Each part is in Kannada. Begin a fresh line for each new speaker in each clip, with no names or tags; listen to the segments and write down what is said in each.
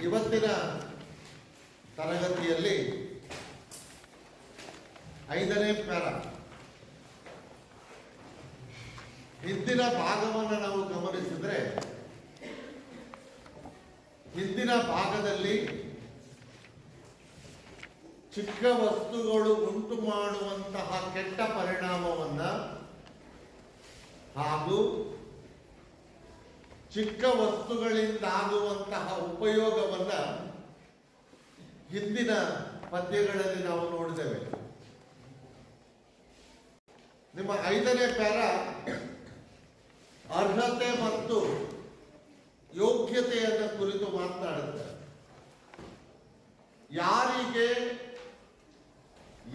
ಇವತ್ತಿನ ತರಗತಿಯಲ್ಲಿ 5ನೇ ಪ್ಯಾರ ಹಿಂದಿನ ಭಾಗವನ್ನು ನಾವು ಗಮನಿಸಿದರೆ ಹಿಂದಿನ ಭಾಗದಲ್ಲಿ ಚಿಕ್ಕ ವಸ್ತುಗಳು ಉಂಟು ಮಾಡುವಂತಹ ಕೆಟ್ಟ ಪರಿಣಾಮವನ್ನು ಹಾಗೂ ಚಿಕ್ಕ ವಸ್ತುಗಳಿಂದಾಗುವಂತಹ ಉಪಯೋಗವನ್ನು ಹಿಂದಿನ ಪದ್ಯಗಳಲ್ಲಿ ನಾವು ನೋಡಿದ್ದೇವೆ. ನಿಮ್ಮ 5ನೇ ಪ್ಯಾರ ಅರ್ಹತೆ ಮತ್ತು ಯೋಗ್ಯತೆಯನ್ನು ಕುರಿತು ಮಾತನಾಡುತ್ತೆ. ಯಾರಿಗೆ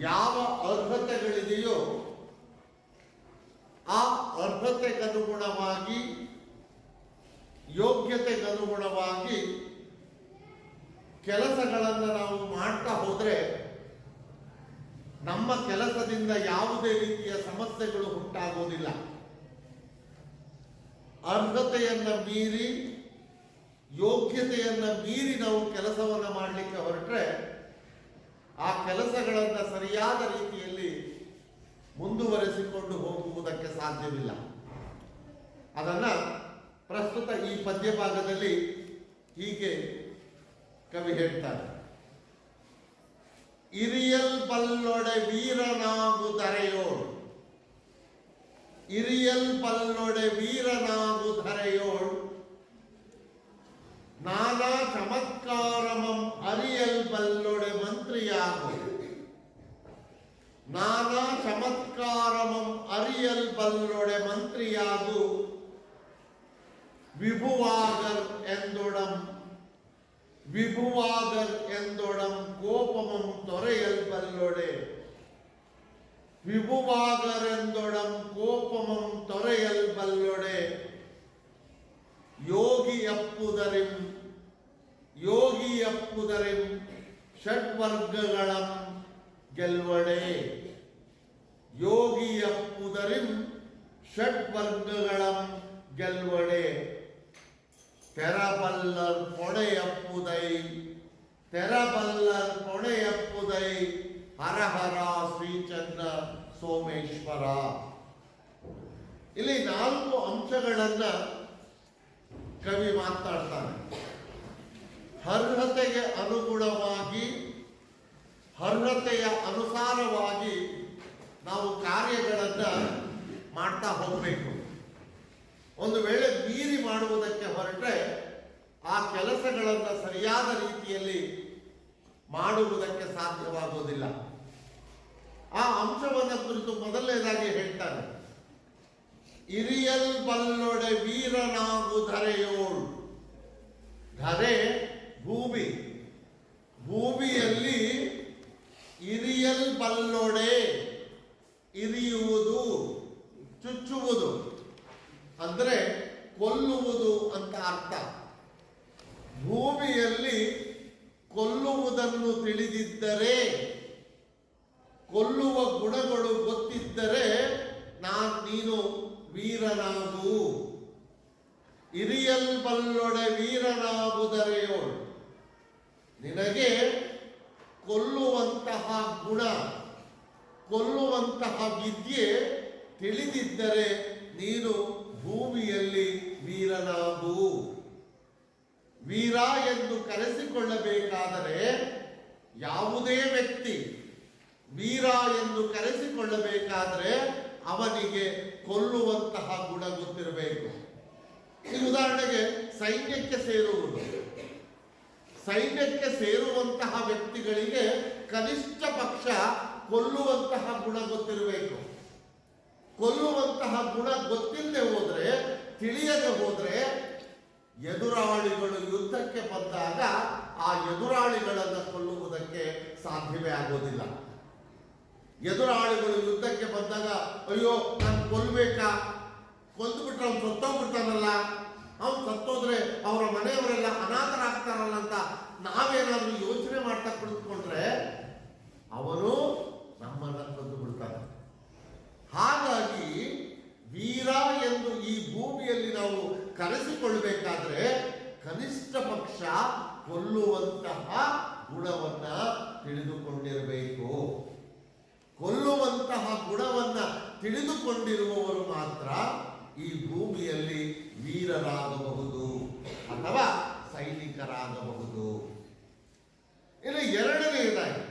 ಯಾವ ಅರ್ಹತೆಗಳಿದೆಯೋ ಆ ಅರ್ಹತೆಗನುಗುಣವಾಗಿ ಯೋಗ್ಯತೆಗನುಗುಣವಾಗಿ ಕೆಲಸಗಳನ್ನು ನಾವು ಮಾಡ್ತಾ ಹೋದರೆ ನಮ್ಮ ಕೆಲಸದಿಂದ ಯಾವುದೇ ರೀತಿಯ ಸಮಸ್ಯೆಗಳು ಉಂಟಾಗೋದಿಲ್ಲ. ಅರ್ಹತೆಯನ್ನು ಮೀರಿ ಯೋಗ್ಯತೆಯನ್ನು ಮೀರಿ ನಾವು ಕೆಲಸವನ್ನು ಮಾಡಲಿಕ್ಕೆ ಹೊರಟ್ರೆ ಆ ಕೆಲಸಗಳನ್ನು ಸರಿಯಾದ ರೀತಿಯಲ್ಲಿ ಮುಂದುವರೆಸಿಕೊಂಡು ಹೋಗುವುದಕ್ಕೆ ಸಾಧ್ಯವಿಲ್ಲ. ಅದನ್ನು ಪ್ರಸ್ತುತ ಈ ಪದ್ಯ ಭಾಗದಲ್ಲಿ ಹೀಗೆ ಕವಿ ಹೇಳ್ತಾರೆ. ಇರಿಯಲ್ ಬಲ್ಲೊಡೆ ವೀರನಾಗುಧರೆಯೋಳು, ಇರಿಯಲ್ ಬಲ್ಲೊಡೆ ವೀರನಾಗುಧರೆಯೋಳು, ನಾನಾ ಚಮತ್ಕಾರಮಂ ಅರಿಯಲ್ ಬಲ್ಲೊಡೆ ಮಂತ್ರಿಯಾಗು, ನಾನಾ ಚಮತ್ಕಾರಮಂ ಅರಿಯಲ್ ಬಲ್ಲೊಡೆ ಮಂತ್ರಿಯಾಗು, ವಿಭುವಾಗರ್ ಎಂದೊಡಂ ವಿಭುವಾಗರ್ ಎಂದೊಡಂ ಕೋಪಮಂ ತೊರೆಯಲ್ ಬಲ್ಲೊಡೆ, ವಿಭುವಾಗರ್ ಎಂದೊಡಂ ಕೋಪಮಂ ತೊರೆಯಲ್ ಬಲ್ಲೊಡೆ, ಯೋಗಿಯಪ್ಪುದರಿಂ ಯೋಗಿಯಪ್ಪುದರಿಂ ಷಡ್ವರ್ಗಗಳಂ ಗೆಲ್ವಡೆ, ಯೋಗಿಯಪ್ಪುದರಿಂ ಷಡ್ವರ್ಗಗಳಂ ಗೆಲ್ವಡೆ, ತೆರಬಲ್ಲರ್ ಪೊಡೆಯಪ್ಪುದೈ ತೆರಬಲ್ಲರ್ ಪೊಡೆಯಪ್ಪುದೈ ಹರಹರ ಶ್ರೀಚಂದ್ರ ಸೋಮೇಶ್ವರ. ಇಲ್ಲಿ 4 ಅಂಶಗಳನ್ನು ಕವಿ ಮಾತನಾಡ್ತಾನೆ. ಅರ್ಹತೆಗೆ ಅನುಗುಣವಾಗಿ ಅರ್ಹತೆಯ ಅನುಸಾರವಾಗಿ ನಾವು ಕಾರ್ಯಗಳನ್ನು ಮಾಡ್ತಾ ಹೋಗಬೇಕು. ಒಂದು ವೇಳೆ ಮೀರಿ ಮಾಡುವುದಕ್ಕೆ ಹೊರಟ್ರೆ ಆ ಕೆಲಸಗಳನ್ನು ಸರಿಯಾದ ರೀತಿಯಲ್ಲಿ ಮಾಡುವುದಕ್ಕೆ ಸಾಧ್ಯವಾಗುವುದಿಲ್ಲ. ಆ ಅಂಶವನ್ನು ಕುರಿತು ಮೊದಲನೇದಾಗಿ ಹೇಳ್ತಾರೆ. ಇರಿಯಲ್ ಬಲ್ಲೊಡೆ ವೀರನಾಗುಧರೆಯೋಳು. ಧರೆ ಭೂಮಿ, ಭೂಮಿಯಲ್ಲಿ ಇರಿಯಲ್ ಬಲ್ಲೊಡೆ, ಇರಿಯುವುದು ಚುಚ್ಚುವುದು ಅಂದರೆ ಕೊಲ್ಲುವುದು ಅಂತ ಅರ್ಥ. ಭೂಮಿಯಲ್ಲಿ ಕೊಲ್ಲುವುದನ್ನು ತಿಳಿದಿದ್ದರೆ, ಕೊಲ್ಲುವ ಗುಣಗಳು ಗೊತ್ತಿದ್ದರೆ ನೀನು ವೀರನಾಗು. ಇರಿಯಲ್ ಬಲ್ಲೊಡೆ ವೀರನಾಗುದರೆಯೋಳು. ನಿನಗೆ ಕೊಲ್ಲುವಂತಹ ಗುಣ, ಕೊಲ್ಲುವಂತಹ ವಿದ್ಯೆ ತಿಳಿದಿದ್ದರೆ ನೀನು ಭೂಮಿಯಲ್ಲಿ ವೀರನಾಗು. ವೀರ ಎಂದು ಕರೆಸಿಕೊಳ್ಳಬೇಕಾದರೆ ಯಾವುದೇ ವ್ಯಕ್ತಿ ವೀರ ಎಂದು ಕರೆಸಿಕೊಳ್ಳಬೇಕಾದರೆ ಅವನಿಗೆ ಕೊಲ್ಲುವಂತಹ ಗುಣ ಗೊತ್ತಿರಬೇಕು. ಈ ಉದಾಹರಣೆಗೆ ಸೈನ್ಯಕ್ಕೆ ಸೇರುವುದು, ಸೈನ್ಯಕ್ಕೆ ಸೇರುವಂತಹ ವ್ಯಕ್ತಿಗಳಿಗೆ ಕನಿಷ್ಠ ಪಕ್ಷ ಕೊಲ್ಲುವಂತಹ ಗುಣ ಗೊತ್ತಿರಬೇಕು. ಕೊಲ್ಲುವಂತಹ ಗುಣ ಗೊತ್ತಿಲ್ಲದೆ ಹೋದ್ರೆ, ತಿಳಿಯದೆ ಹೋದ್ರೆ ಎದುರಾಳಿಗಳು ಯುದ್ಧಕ್ಕೆ ಬಂದಾಗ ಆ ಎದುರಾಳಿಗಳನ್ನು ಕೊಲ್ಲುವುದಕ್ಕೆ ಸಾಧ್ಯವೇ ಆಗೋದಿಲ್ಲ. ಎದುರಾಳಿಗಳು ಯುದ್ಧಕ್ಕೆ ಬಂದಾಗ ಅಯ್ಯೋ ನಾನು ಕೊಲ್ಬೇಕಾ, ಕೊಂದುಬಿಟ್ರೆ ಅವ್ನು ಸತ್ತೋಗ್ಬಿಡ್ತಾನಲ್ಲ, ಅವ್ನು ಸತ್ತೋದ್ರೆ ಅವರ ಮನೆಯವರೆಲ್ಲ ಅನಾಥರಾಗ್ತಾರಲ್ಲ ಅಂತ ನಾವೇನಾದ್ರೂ ಯೋಚನೆ ಮಾಡ್ತಾ ಕುಳಿತುಕೊಂಡ್ರೆ ಅವನು ನಮ್ಮನ್ನು ಕೊಂದು ಬಿಡ್ತಾನೆ. ಹಾಗಾಗಿ ವೀರ ಎಂದು ಈ ಭೂಮಿಯಲ್ಲಿ ನಾವು ಕರೆಸಿಕೊಳ್ಳಬೇಕಾದ್ರೆ ಕನಿಷ್ಠ ಪಕ್ಷ ಕೊಲ್ಲುವಂತಹ ಗುಣವನ್ನ ತಿಳಿದುಕೊಂಡಿರಬೇಕು. ಕೊಲ್ಲುವಂತಹ ಗುಣವನ್ನ ತಿಳಿದುಕೊಂಡಿರುವವರು ಮಾತ್ರ ಈ ಭೂಮಿಯಲ್ಲಿ ವೀರರಾಗಬಹುದು ಅಥವಾ ಸೈನಿಕರಾಗಬಹುದು. ಇನ್ನು ಎರಡನೆಯದಾಗಿ,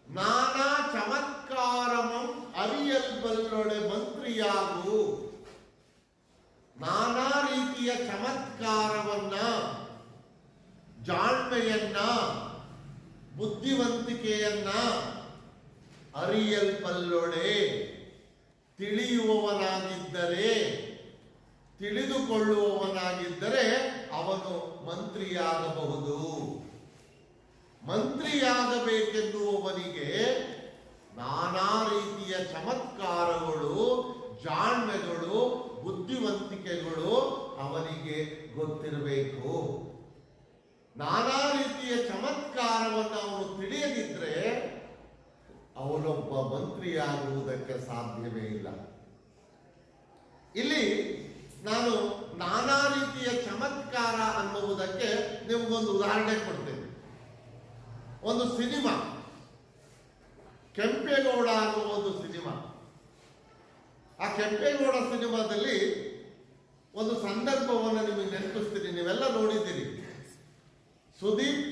ನಾನಾ ಚಮತ್ಕಾರಮಂ ಅರಿಯಲ್ಬಲ್ಲೊಡೆ ಮಂತ್ರಿಯಾಗು. ನಾನಾ ರೀತಿಯ ಚಮತ್ಕಾರವನ್ನ, ಜಾಣ್ಮೆಯನ್ನ, ಬುದ್ಧಿವಂತಿಕೆಯನ್ನ ಅರಿಯಲ್ಬಲ್ಲೊಡೆ, ತಿಳಿಯುವವನಾಗಿದ್ದರೆ, ತಿಳಿದುಕೊಳ್ಳುವವನಾಗಿದ್ದರೆ ಅವನು ಮಂತ್ರಿಯಾಗಬಹುದು. ಮಂತ್ರಿಯಾಗಬೇಕೆನ್ನುವವನಿಗೆ ನಾನಾ ರೀತಿಯ ಚಮತ್ಕಾರಗಳು, ಜಾಣ್ಮೆಗಳು, ಬುದ್ಧಿವಂತಿಕೆಗಳು ಅವನಿಗೆ ಗೊತ್ತಿರಬೇಕು. ನಾನಾ ರೀತಿಯ ಚಮತ್ಕಾರವನ್ನು ಅವನು ತಿಳಿಯದಿದ್ರೆ ಅವನೊಬ್ಬ ಮಂತ್ರಿಯಾಗುವುದಕ್ಕೆ ಸಾಧ್ಯವೇ ಇಲ್ಲ. ಇಲ್ಲಿ ನಾನು ನಾನಾ ರೀತಿಯ ಚಮತ್ಕಾರ ಅನ್ನುವುದಕ್ಕೆ ನಿಮಗೊಂದು ಉದಾಹರಣೆ ಕೊಡ್ತೇನೆ. ಒಂದು ಸಿನಿಮಾ, ಕೆಂಪೇಗೌಡ ಅನ್ನುವ ಒಂದು ಸಿನಿಮಾ. ಆ ಕೆಂಪೇಗೌಡ ಸಿನಿಮಾದಲ್ಲಿ ಒಂದು ಸಂದರ್ಭವನ್ನು ನಿಮಗೆ ನೆನಪಿಸ್ತೀನಿ, ನೀವೆಲ್ಲ ನೋಡಿದ್ದೀರಿ. ಸುದೀಪ್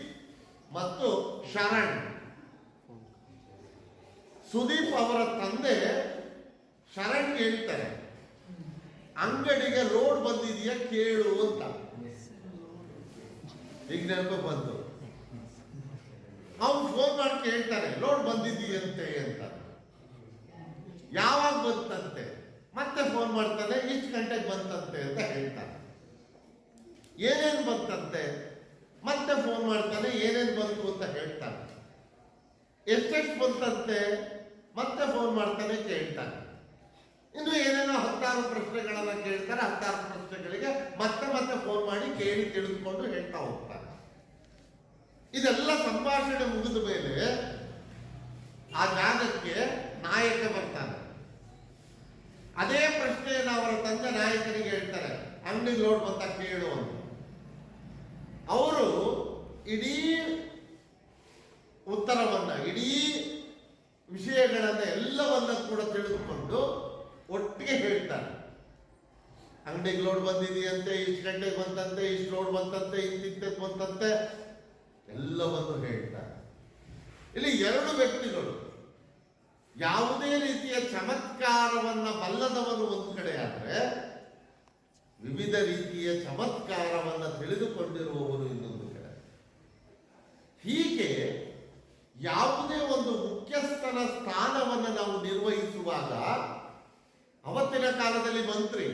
ಮತ್ತು ಶರಣ್. ಸುದೀಪ್ ಅವರ ತಂದೆ ಶರಣ್ ಹೇಳ್ತಾರೆ, ಅಂಗಡಿಗೆ ಲೋಡ್ ಬಂದಿದೆಯಾ ಕೇಳು ಅಂತ. ಈಗ ನೆನಪು ಬಂತು. ಅವ್ನು ಫೋನ್ ಮಾಡಿ ಕೇಳ್ತಾರೆ, ಲೋಡ್ ಬಂದಿದೆಯಂತೆ ಅಂತ. ಯಾವಾಗ ಬಂತಂತೆ? ಮತ್ತೆ ಫೋನ್ ಮಾಡ್ತಾನೆ, ಇಷ್ಟು ಗಂಟೆಗೆ ಬಂತಂತೆ ಅಂತ ಹೇಳ್ತಾನೆ. ಏನೇನು ಬಂತಂತೆ? ಮತ್ತೆ ಫೋನ್ ಮಾಡ್ತಾನೆ, ಏನೇನು ಬಂತು ಅಂತ ಹೇಳ್ತಾನೆ. ಎಷ್ಟೆಷ್ಟು ಬಂತಂತೆ? ಮತ್ತೆ ಫೋನ್ ಮಾಡ್ತಾನೆ, ಕೇಳ್ತಾನೆ. ಇನ್ನು ಏನೇನೋ 10 ಪ್ರಶ್ನೆಗಳನ್ನ ಕೇಳ್ತಾರೆ. 10 ಪ್ರಶ್ನೆಗಳಿಗೆ ಮತ್ತೆ ಮತ್ತೆ ಫೋನ್ ಮಾಡಿ ಕೇಳಿ ತಿಳಿದುಕೊಂಡು ಹೇಳ್ತಾ ಹೋಗ್ತಾನೆ. ಇದೆಲ್ಲ ಸಂಭಾಷಣೆ ಮುಗಿದ ಮೇಲೆ ಆ ಜಾಗಕ್ಕೆ ನಾಯಕ ಬರ್ತಾನೆ. ಅದೇ ಪ್ರಶ್ನೆಯನ್ನು ಅವರ ತಂದೆ ನಾಯಕನಿಗೆ ಹೇಳ್ತಾರೆ, ಅಂಗಡಿಗೆ ಲೋಡ್ ಬಂತ ಕೇಳು ಅಂತ. ಅವರು ಇಡೀ ಉತ್ತರವನ್ನ, ಇಡೀ ವಿಷಯಗಳನ್ನ ಎಲ್ಲವನ್ನ ಕೂಡ ತಿಳಿದುಕೊಂಡು ಒಟ್ಟಿಗೆ ಹೇಳ್ತಾರೆ. ಅಂಗಡಿಗೆ ಲೋಡ್ ಬಂದಿದೆಯಂತೆ, ಇಷ್ಟು ಗಂಟೆಗೆ ಬಂತಂತೆ, ಇಷ್ಟು ಲೋಡ್ ಬಂತಂತೆ, ಇಂತಿಂತದ್ದು ಬಂತಂತೆ, ಎಲ್ಲವನ್ನು ಹೇಳ್ತಾರೆ. ಇಲ್ಲಿ 2 ವ್ಯಕ್ತಿಗಳು, ಯಾವುದೇ ರೀತಿಯ ಚಮತ್ಕಾರವನ್ನ ಬಲ್ಲದವನು ಒಂದು ಕಡೆ ಆದ್ರೆ, ವಿವಿಧ ರೀತಿಯ ಚಮತ್ಕಾರವನ್ನ ತಿಳಿದುಕೊಂಡಿರುವವರು ಇನ್ನೊಂದು ಕಡೆ. ಹೀಗೆ ಯಾವುದೇ ಒಂದು ಮುಖ್ಯಸ್ಥನ ಸ್ಥಾನವನ್ನು ನಾವು ನಿರ್ವಹಿಸುವಾಗ, ಅವತ್ತಿನ ಕಾಲದಲ್ಲಿ ಮಂತ್ರಿ,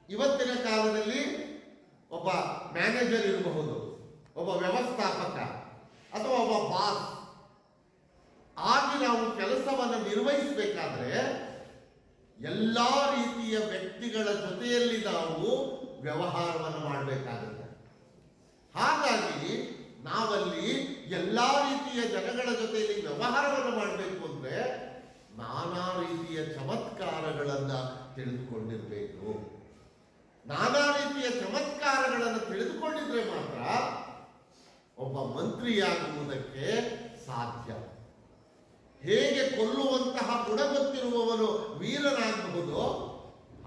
ಇವತ್ತಿನ ಕಾಲದಲ್ಲಿ ಒಬ್ಬ ಮ್ಯಾನೇಜರ್ ಇರಬಹುದು, ಒಬ್ಬ ವ್ಯವಸ್ಥಾಪಕ ಅಥವಾ ಒಬ್ಬ ಬಾಸ್ ಆಗಿ ನಾವು ಕೆಲಸವನ್ನು ನಿರ್ವಹಿಸಬೇಕಾದ್ರೆ ಎಲ್ಲ ರೀತಿಯ ವ್ಯಕ್ತಿಗಳ ಜೊತೆಯಲ್ಲಿ ನಾವು ವ್ಯವಹಾರವನ್ನು ಮಾಡಬೇಕಾಗುತ್ತೆ. ಹಾಗಾಗಿ ನಾವಲ್ಲಿ ಎಲ್ಲ ರೀತಿಯ ಜನಗಳ ಜೊತೆಯಲ್ಲಿ ವ್ಯವಹಾರವನ್ನು ಮಾಡಬೇಕು ಅಂದ್ರೆ ನಾನಾ ರೀತಿಯ ಚಮತ್ಕಾರಗಳನ್ನ ತಿಳಿದುಕೊಂಡಿರಬೇಕು. ನಾನಾ ರೀತಿಯ ಚಮತ್ಕಾರಗಳನ್ನು ತಿಳಿದುಕೊಂಡಿದ್ರೆ ಮಾತ್ರ ಒಬ್ಬ ಮಂತ್ರಿಯಾಗುವುದಕ್ಕೆ ಸಾಧ್ಯ. ಹೇಗೆ ಕೊಲ್ಲುವಂತಹ ಗುಣ ಗೊತ್ತಿರುವವನು ವೀರನಾಗಬಹುದು,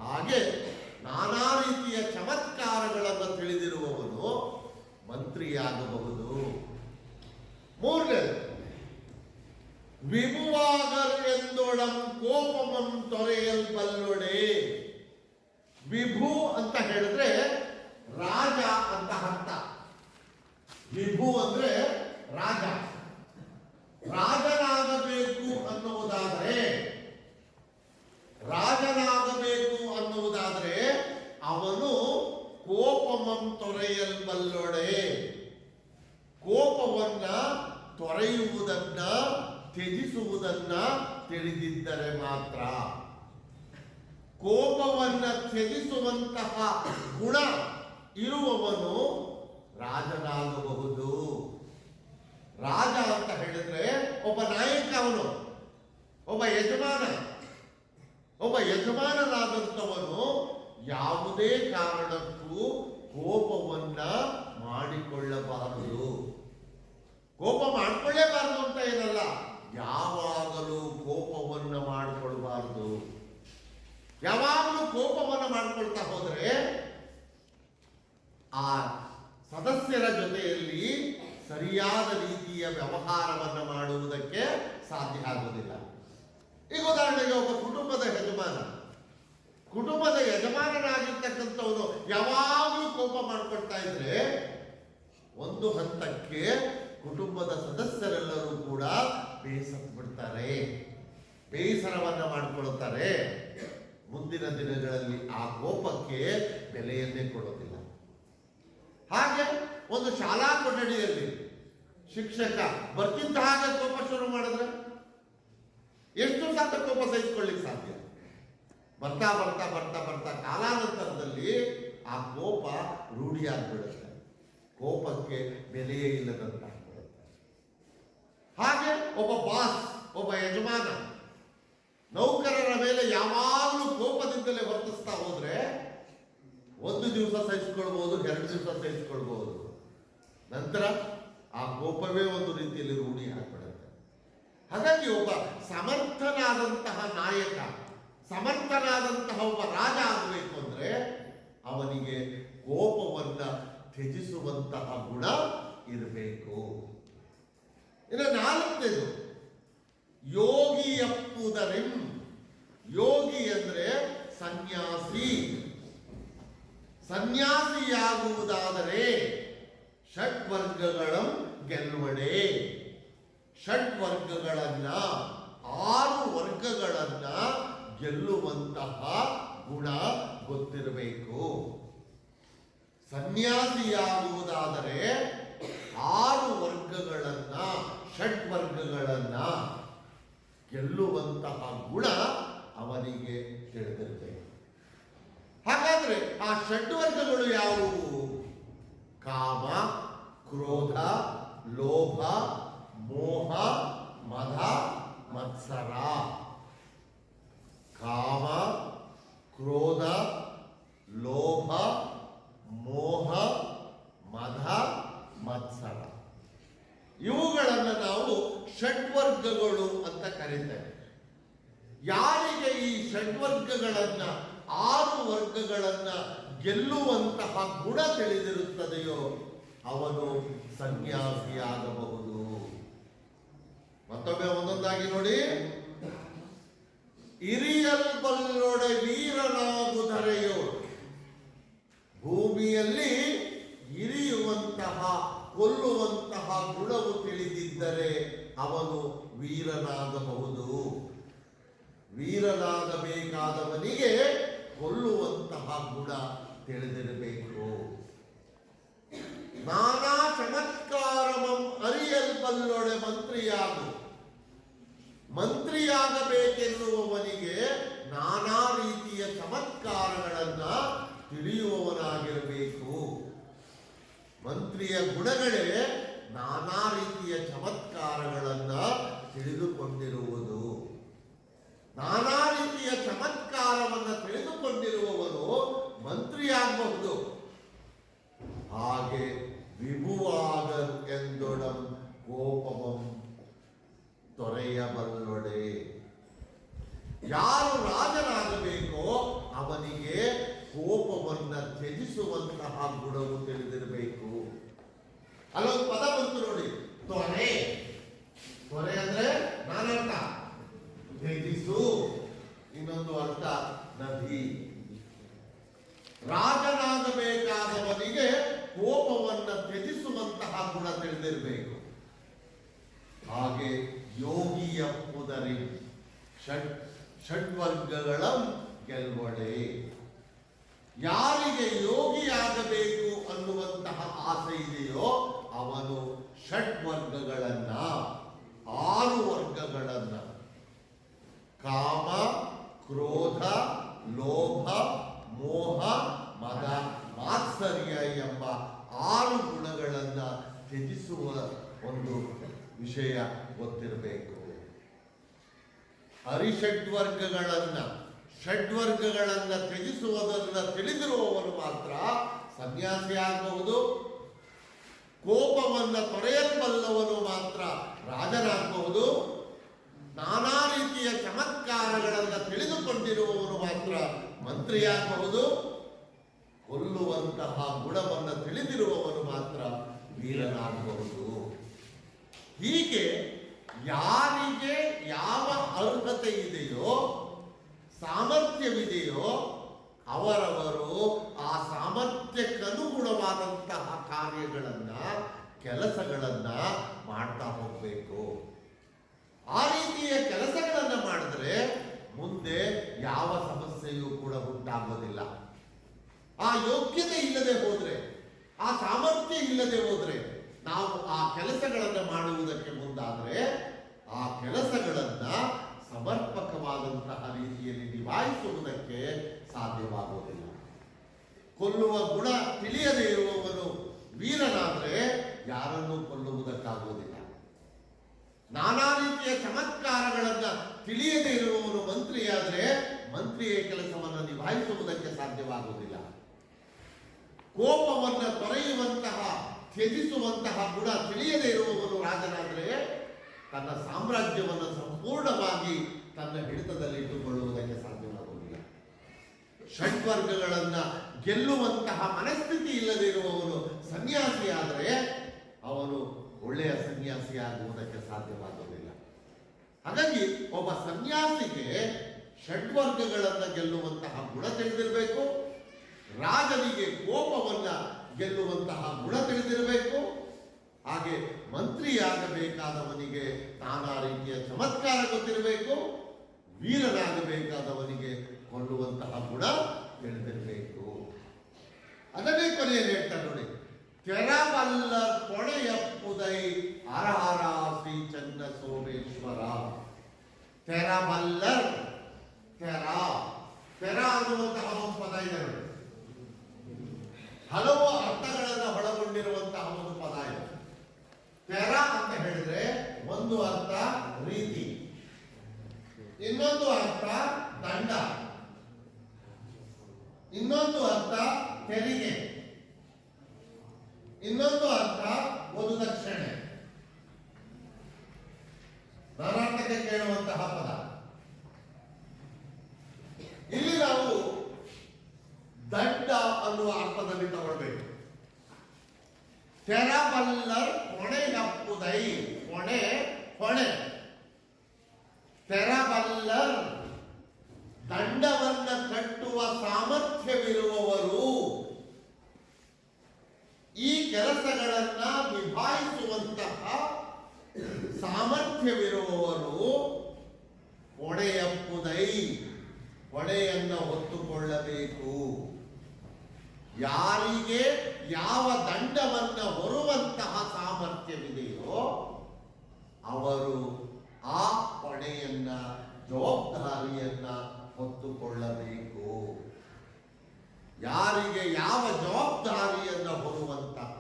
ಹಾಗೆ ನಾನಾ ರೀತಿಯ ಚಮತ್ಕಾರಗಳನ್ನು ತಿಳಿದಿರುವವನು ಮಂತ್ರಿಯಾಗಬಹುದು. 3ನೇ, ವಿಭುವಾಗರ್ ಎಂದೊಡಂ ಕೋಪಮಂ ತೊರೆಯಲ್ಬಲ್ಲೊಡೆ. ವಿಭು ಅಂತ ಹೇಳಿದ್ರೆ ರಾಜ ಅಂತ ಅರ್ಥ. ವಿಭು ಅಂದ್ರೆ ರಾಜ. ರಾಜನಾಗಬೇಕು ಅನ್ನುವುದಾದರೆ ಅವನು ಕೋಪಮಂ ತೊರೆಯಲ್ಬಲ್ಲೊಡೆ. ಕೋಪವನ್ನ ತೊರೆಯುವುದನ್ನ, ತ್ಯಜಿಸುವುದನ್ನ ತಿಳಿದಿದ್ದರೆ ಮಾತ್ರ. ಕೋಪವನ್ನ ತ್ಯಜಿಸುವಂತಹ ಗುಣ ಇರುವವನು ರಾಜನಾಗಬಹುದು. ರಾಜ ಅಂತ ಹೇಳಿದ್ರೆ ಒಬ್ಬ ನಾಯಕ, ಅವನು ಒಬ್ಬ ಯಜಮಾನನಾದಂಥವನು ಯಾವುದೇ ಕಾರಣಕ್ಕೂ ಕೋಪವನ್ನ ಮಾಡಿಕೊಳ್ಳಬಾರದು. ಕೋಪ ಮಾಡ್ಕೊಳ್ಳೇಬಾರದು ಅಂತ ಏನಲ್ಲ, ಯಾವಾಗಲೂ ಕೋಪವನ್ನ ಮಾಡಿಕೊಳ್ಬಾರದು. ಯಾವಾಗಲೂ ಕೋಪವನ್ನ ಮಾಡ್ಕೊಳ್ತಾ ಹೋದ್ರೆ ಆ ಸದಸ್ಯರ ಜೊತೆಯಲ್ಲಿ ಸರಿಯಾದ ರೀತಿಯ ವ್ಯವಹಾರವನ್ನು ಮಾಡುವುದಕ್ಕೆ ಸಾಧ್ಯ ಆಗುವುದಿಲ್ಲ. ಈಗ ಉದಾಹರಣೆಗೆ ಒಬ್ಬ ಕುಟುಂಬದ ಯಜಮಾನನಾಗಿರ್ತಕ್ಕಂಥವನು ಯಾವಾಗಲೂ ಕೋಪ ಮಾಡ್ಕೊಳ್ತಾ ಇದ್ರೆ ಒಂದು ಹಂತಕ್ಕೆ ಕುಟುಂಬದ ಸದಸ್ಯರೆಲ್ಲರೂ ಕೂಡ ಬೇಸತ್ತು ಬಿಡ್ತಾರೆ, ಬೇಸರವನ್ನ ಮಾಡಿಕೊಳ್ಳುತ್ತಾರೆ. ಮುಂದಿನ ದಿನಗಳಲ್ಲಿ ಆ ಕೋಪಕ್ಕೆ ಬೆಲೆಯನ್ನೇ ಕೊಡೋದಿಲ್ಲ. ಹಾಗೆ ಒಂದು ಶಾಲಾ ಕೊಠಡಿಯಲ್ಲಿ ಶಿಕ್ಷಕ ಬರ್ತಿದ್ದ ಹಾಗೆ ಕೋಪ ಶುರು ಮಾಡಿದ್ರೆ ಎಷ್ಟು ಸಾಧ್ಯ ಕೋಪ ಸಹಿಸಿಕೊಳ್ಳಿಕ್ಕೆ ಸಾಧ್ಯ? ಬರ್ತಾ ಬರ್ತಾ ಬರ್ತಾ ಬರ್ತಾ ಕಾಲಾನಂತರದಲ್ಲಿ ಆ ಕೋಪ ರೂಢಿಯಾಗ್ಬಿಡುತ್ತೆ, ಕೋಪಕ್ಕೆ ಬೆಲೆಯೇ ಇಲ್ಲದಂತಾಗ್ಬಿಡುತ್ತೆ. ಹಾಗೆ ಒಬ್ಬ ಬಾಸ್, ಒಬ್ಬ ಯಜಮಾನ ನೌಕರರ ಮೇಲೆ ಯಾವಾಗಲೂ ಕೋಪದಿಂದಲೇ ವರ್ತಿಸ್ತಾ ಹೋದ್ರೆ ಒಂದು ದಿವಸ ಸಹಿಸಿಕೊಳ್ಬಹುದು, 2 ದಿವಸ ಸಹಿಸಿಕೊಳ್ಬಹುದು, ನಂತರ ಆ ಕೋಪವೇ ಒಂದು ರೀತಿಯಲ್ಲಿ ರೂಢಿ ಆಗ್ಬಿಡುತ್ತೆ. ಹಾಗಾಗಿ ಒಬ್ಬ ಸಮರ್ಥನಾದಂತಹ ನಾಯಕ, ಸಮರ್ಥನಾದಂತಹ ಒಬ್ಬ ರಾಜ ಆಗಬೇಕು ಅಂದ್ರೆ ಅವನಿಗೆ ಕೋಪವನ್ನ ತ್ಯಜಿಸುವಂತಹ ಗುಣ ಇರಬೇಕು. ಇನ್ನು 4ನೇದು ಯೋಗಿಯಪ್ಪುದರಿಂ. ಯೋಗಿ ಅಂದ್ರೆ ಸನ್ಯಾಸಿ. ಸನ್ಯಾಸಿಯಾಗುವುದಾದರೆ ಷಡ್ವರ್ಗಗಳ ಗೆಲ್ಲುವಡೆ. ಷಡ್ವರ್ಗಗಳನ್ನ 6 ವರ್ಗಗಳನ್ನ ಗೆಲ್ಲುವಂತಹ ಗುಣ ಗೊತ್ತಿರಬೇಕು. ಸನ್ಯಾಸಿಯಾಗುವುದಾದರೆ 6 ವರ್ಗಗಳನ್ನ, ಷಡ್ವರ್ಗಗಳನ್ನ ಗೆಲ್ಲುವಂತಹ ಗುಣ ಅವನಿಗೆ ತಿಳಿದಿರಬೇಕು. ಹಾಗಾದ್ರೆ ಆ ಷಡ್ವರ್ಗಗಳು ಯಾವುವು? ಕಾಮ, ಕ್ರೋಧ, ಲೋಭ, ಮೋಹ, ಮದ, ಮತ್ಸರ. ಕಾಮ, ಕ್ರೋಧ, ಲೋಭ, ಮೋಹ, ಮದ, ಮತ್ಸರ. ಇವುಗಳನ್ನು ನಾವು ಷಡ್ವರ್ಗಗಳು ಅಂತ ಕರೀತೇವೆ. ಯಾರಿಗೆ ಈ ಷಡ್ವರ್ಗಗಳನ್ನ, 6 ವರ್ಗಗಳನ್ನ ಗೆಲ್ಲುವಂತಹ ಗುಣ ತಿಳಿದಿರುತ್ತದೆಯೋ ಅವನು ಸನ್ಯಾಸಿಯಾಗಬಹುದು. ಮತ್ತೊಮ್ಮೆ ಒಂದೊಂದಾಗಿ ನೋಡಿ. ಇರಿಯಲ್ಬಲ್ಲೊಡೆ ವೀರನಾಗುಧರೆಯೋ. ಭೂಮಿಯಲ್ಲಿ ಇರಿಯುವಂತಹ, ಕೊಲ್ಲುವಂತಹ ಗುಣವು ತಿಳಿದಿದ್ದರೆ ಅವನು ವೀರನಾಗಬಹುದು. ವೀರನಾಗಬೇಕಾದವನಿಗೆ ಕೊಲ್ಲುವಂತಹ ಗುಣ ತಿಳಿದಿರಬೇಕು. ನಾನಾ ಚಮತ್ಕಾರಮಂ ಅರಿಯಲ್ಬಲ್ಲೊಡೆ ಮಂತ್ರಿಯಾಗು. ಮಂತ್ರಿಯಾಗಬೇಕೆನ್ನುವವನಿಗೆ ನಾನಾ ರೀತಿಯ ಚಮತ್ಕಾರಗಳನ್ನ ತಿಳಿಯುವವನಾಗಿರಬೇಕು. ಮಂತ್ರಿಯ ಗುಣಗಳೇ ನಾನಾ ರೀತಿಯ ಚಮತ್ಕಾರಗಳನ್ನ ತಿಳಿದುಕೊಂಡಿರುವುದು. ನಾನಾ ರೀತಿಯ ಚಮತ್ಕಾರವನ್ನು ತಿಳಿದುಕೊಂಡಿರುವವನು ಮಂತ್ರಿಯಾಗಬಹುದು. ಹಾಗೆ ವಿಭುವಾದ ಎಂದೊಡಂ ಕೋಪವಂ ತೊರೆಯಬಲ್ಲೊಡೆ. ಯಾರು ರಾಜನಾಗಬೇಕೋ ಅವನಿಗೆ ಕೋಪವನ್ನ ತ್ಯಜಿಸುವಂತಹ ಗುಣವು ತಿಳಿದಿರಬೇಕು. ಅಲ್ಲೊಂದು ಪದ ಬಂತು ನೋಡಿ, ತೊರೆ. ತೊರೆ ಅಂದ್ರೆ ನಾನರ್ಥ ತ್ಯಜಿಸು, ಇನ್ನೊಂದು ಅರ್ಥ ನದಿ. ರಾಜನಾಗಬೇಕಾದವನಿಗೆ ಕೋಪವನ್ನ ತ್ಯಜಿಸುವಂತಹ ಗುಣ ತಿಳಿದಿರಬೇಕು. ಹಾಗೆ ಯೋಗಿಯಪ್ಪುದರಿ ಷಡ್ವರ್ಗಗಳ ಗೆಲ್ವಡೆ. ಯಾರಿಗೆ ಯೋಗಿಯಾಗಬೇಕು ಅನ್ನುವಂತಹ ಆಸೆ ಇದೆಯೋ ಅವನು ಷಡ್ವರ್ಗಗಳನ್ನ, 6 ವರ್ಗಗಳನ್ನ, ಕಾಮ, ಕ್ರೋಧ, ಲೋಭ, ಮೋಹ, ಮದ, ಮಾತ್ಸರ್ಯ ಎಂಬ 6 ಗುಣಗಳನ್ನ ತ್ಯಜಿಸುವ ಒಂದು ವಿಷಯ ಗೊತ್ತಿರಬೇಕು. ಷಡ್ವರ್ಗಗಳನ್ನ ತ್ಯಜಿಸುವುದನ್ನ ತಿಳಿದಿರುವವನು ಮಾತ್ರ ಸನ್ಯಾಸಿ ಆಗಬಹುದು. ಕೋಪವನ್ನು ತೊರೆಯಬಲ್ಲವನು ಮಾತ್ರ ರಾಜನಾಗಬಹುದು. ನಾನಾ ರೀತಿಯ ಚಮತ್ಕಾರಗಳನ್ನು ತಿಳಿದುಕೊಂಡಿರುವವನು ಮಾತ್ರ ಮಂತ್ರಿಯಾಗಬಹುದು. ಕೊಲ್ಲುವಂತಹ ಗುಣವನ್ನು ತಿಳಿದಿರುವವನು ಮಾತ್ರ ವೀರನಾಗಬಹುದು. ಹೀಗೆ ಯಾರಿಗೆ ಯಾವ ಅರ್ಹತೆ ಇದೆಯೋ, ಸಾಮರ್ಥ್ಯವಿದೆಯೋ ಅವರವರು ಆ ಸಾಮರ್ಥ್ಯಕ್ಕನುಗುಣವಾದಂತಹ ಕಾರ್ಯಗಳನ್ನ, ಕೆಲಸಗಳನ್ನ ಮಾಡ್ತಾ ಹೋಗಬೇಕು. ಆ ರೀತಿಯ ಕೆಲಸಗಳನ್ನ ಮಾಡಿದ್ರೆ ಮುಂದೆ ಯಾವ ಸಮಸ್ಯೆಯೂ ಕೂಡ ಉಂಟಾಗೋದಿಲ್ಲ. ಆ ಯೋಗ್ಯತೆ ಇಲ್ಲದೆ ಹೋದ್ರೆ, ಆ ಸಾಮರ್ಥ್ಯ ಇಲ್ಲದೆ ಹೋದ್ರೆ, ನಾವು ಆ ಕೆಲಸಗಳನ್ನು ಮಾಡುವುದಕ್ಕೆ ಮುಂದಾದ್ರೆ ಆ ಕೆಲಸಗಳನ್ನ ಸಮರ್ಪಕವಾದಂತಹ ರೀತಿಯಲ್ಲಿ ನಿಭಾಯಿಸುವುದಕ್ಕೆ ಸಾಧ್ಯವಾಗುವುದಿಲ್ಲ. ಕೊಲ್ಲುವ ಗುಣ ತಿಳಿಯದೇ ಇರುವವನು ವೀರನಾದ್ರೆ ಯಾರನ್ನೂ ಕೊಲ್ಲುವುದಕ್ಕಾಗುವುದಿಲ್ಲ. ನಾನಾ ರೀತಿಯ ಚಮತ್ಕಾರಗಳನ್ನ ತಿಳಿಯದೇ ಇರುವವನು ಮಂತ್ರಿಯಾದ್ರೆ ಮಂತ್ರಿಯ ಕೆಲಸವನ್ನು ನಿಭಾಯಿಸುವುದಕ್ಕೆ ಸಾಧ್ಯವಾಗುವುದಿಲ್ಲ. ಕೋಪವನ್ನು ತೊರೆಯುವಂತಹ, ತ್ಯಜಿಸುವಂತಹ ಗುಣ ತಿಳಿಯದೇ ಇರುವವನು ರಾಜನಾದ್ರೆ ತನ್ನ ಸಾಮ್ರಾಜ್ಯವನ್ನು ಸಂಪೂರ್ಣವಾಗಿ ತನ್ನ ಹಿಡಿತದಲ್ಲಿಟ್ಟುಕೊಳ್ಳುವುದಕ್ಕೆ ಸಾಧ್ಯವಾಗುವುದಿಲ್ಲ. ಷಡ್ವರ್ಗಗಳನ್ನ ಗೆಲ್ಲುವಂತಹ ಮನಸ್ಥಿತಿ ಇಲ್ಲದೆ ಇರುವವನು ಸನ್ಯಾಸಿಯಾದರೆ ಅವನು ಒಳ್ಳೆಯ ಸನ್ಯಾಸಿಯಾಗುವುದಕ್ಕೆ ಸಾಧ್ಯವಾಗುವುದಿಲ್ಲ. ಹಾಗಾಗಿ ಒಬ್ಬ ಸನ್ಯಾಸಿಗೆ ಷಡ್ವರ್ಗಗಳನ್ನು ಗೆಲ್ಲುವಂತಹ ಗುಣ ತಿಳಿದಿರಬೇಕು. ರಾಜನಿಗೆ ಕೋಪವನ್ನ ಗೆಲ್ಲುವಂತಹ ಗುಣ ತಿಳಿದಿರಬೇಕು. ಹಾಗೆ ಮಂತ್ರಿಯಾಗಬೇಕಾದವನಿಗೆ ನಾನಾ ರೀತಿಯ ಚಮತ್ಕಾರ ಗೊತ್ತಿರಬೇಕು. ವೀರನಾಗಬೇಕಾದವನಿಗೆ ಕೊಲ್ಲುವಂತಹ ಗುಣ ತಿಳಿದಿರಬೇಕು. ಅದನ್ನೇ ಕೊನೆಯಲ್ಲಿ ಹೇಳ್ತಾರೆ ನೋಡಿ, ತೆರಬಲ್ಲ ಕೊಡೆಯಪ್ಪುದೈ ಹರಹರ ಶ್ರೀ ಚನ್ನ ಸೋಮೇಶ್ವರ. ತೆರಬಲ್ಲರ್, ತೆರ ತೆರ ಅನ್ನುವಂತಹ ಒಂದು ಪದ ಇದೆ ನೋಡಿ, ಹಲವು ಅರ್ಥಗಳನ್ನು ಒಳಗೊಂಡಿರುವಂತಹ ಒಂದು ಪದ ಇದೆ. ತೆರ ಅಂತ ಹೇಳಿದ್ರೆ ಒಂದು ಅರ್ಥ ರೀತಿ, ಇನ್ನೊಂದು ಅರ್ಥ ದಂಡ, ಇನ್ನೊಂದು ಅರ್ಥ ತೆರಿಗೆ, ಇನ್ನೊಂದು ಅರ್ಥ ವಧುದಕ್ಷಿಣೆ. ನಾನಾರ್ಥಕ್ಕೆ ಕೇಳುವಂತಹ ಪದ. ಇಲ್ಲಿ ನಾವು ದಂಡ ಅನ್ನುವ ಅರ್ಥದಲ್ಲಿ ತಗೊಳ್ಬೇಕು. ತೆರಬಲ್ಲರ್ ಹೊಣೆಗಪ್ಪುದೈ, ಹೊಣೆ ಹೊಣೆ. ತೆರಬಲ್ಲರ್ ದಂಡವನ್ನ ಕಟ್ಟುವ ಸಾಮರ್ಥ್ಯವಿರುವವರು, ಈ ಕೆಲಸಗಳನ್ನ ನಿಭಾಯಿಸುವಂತಹ ಸಾಮರ್ಥ್ಯವಿರುವವರು ಹೊಣೆಯಪ್ಪುದೈ, ಹೊಣೆಯನ್ನು ಹೊತ್ತುಕೊಳ್ಳಬೇಕು. ಯಾರಿಗೆ ಯಾವ ದಂಡವನ್ನು ಹೊರುವಂತಹ ಸಾಮರ್ಥ್ಯವಿದೆಯೋ ಅವರು ಆ ಹೊಣೆಯನ್ನ, ಜವಾಬ್ದಾರಿಯನ್ನ ಹೊತ್ತುಕೊಳ್ಳಬೇಕು. ಯಾರಿಗೆ ಯಾವ ಜವಾಬ್ದಾರಿಯನ್ನ ಹೊರುವಂತಹ,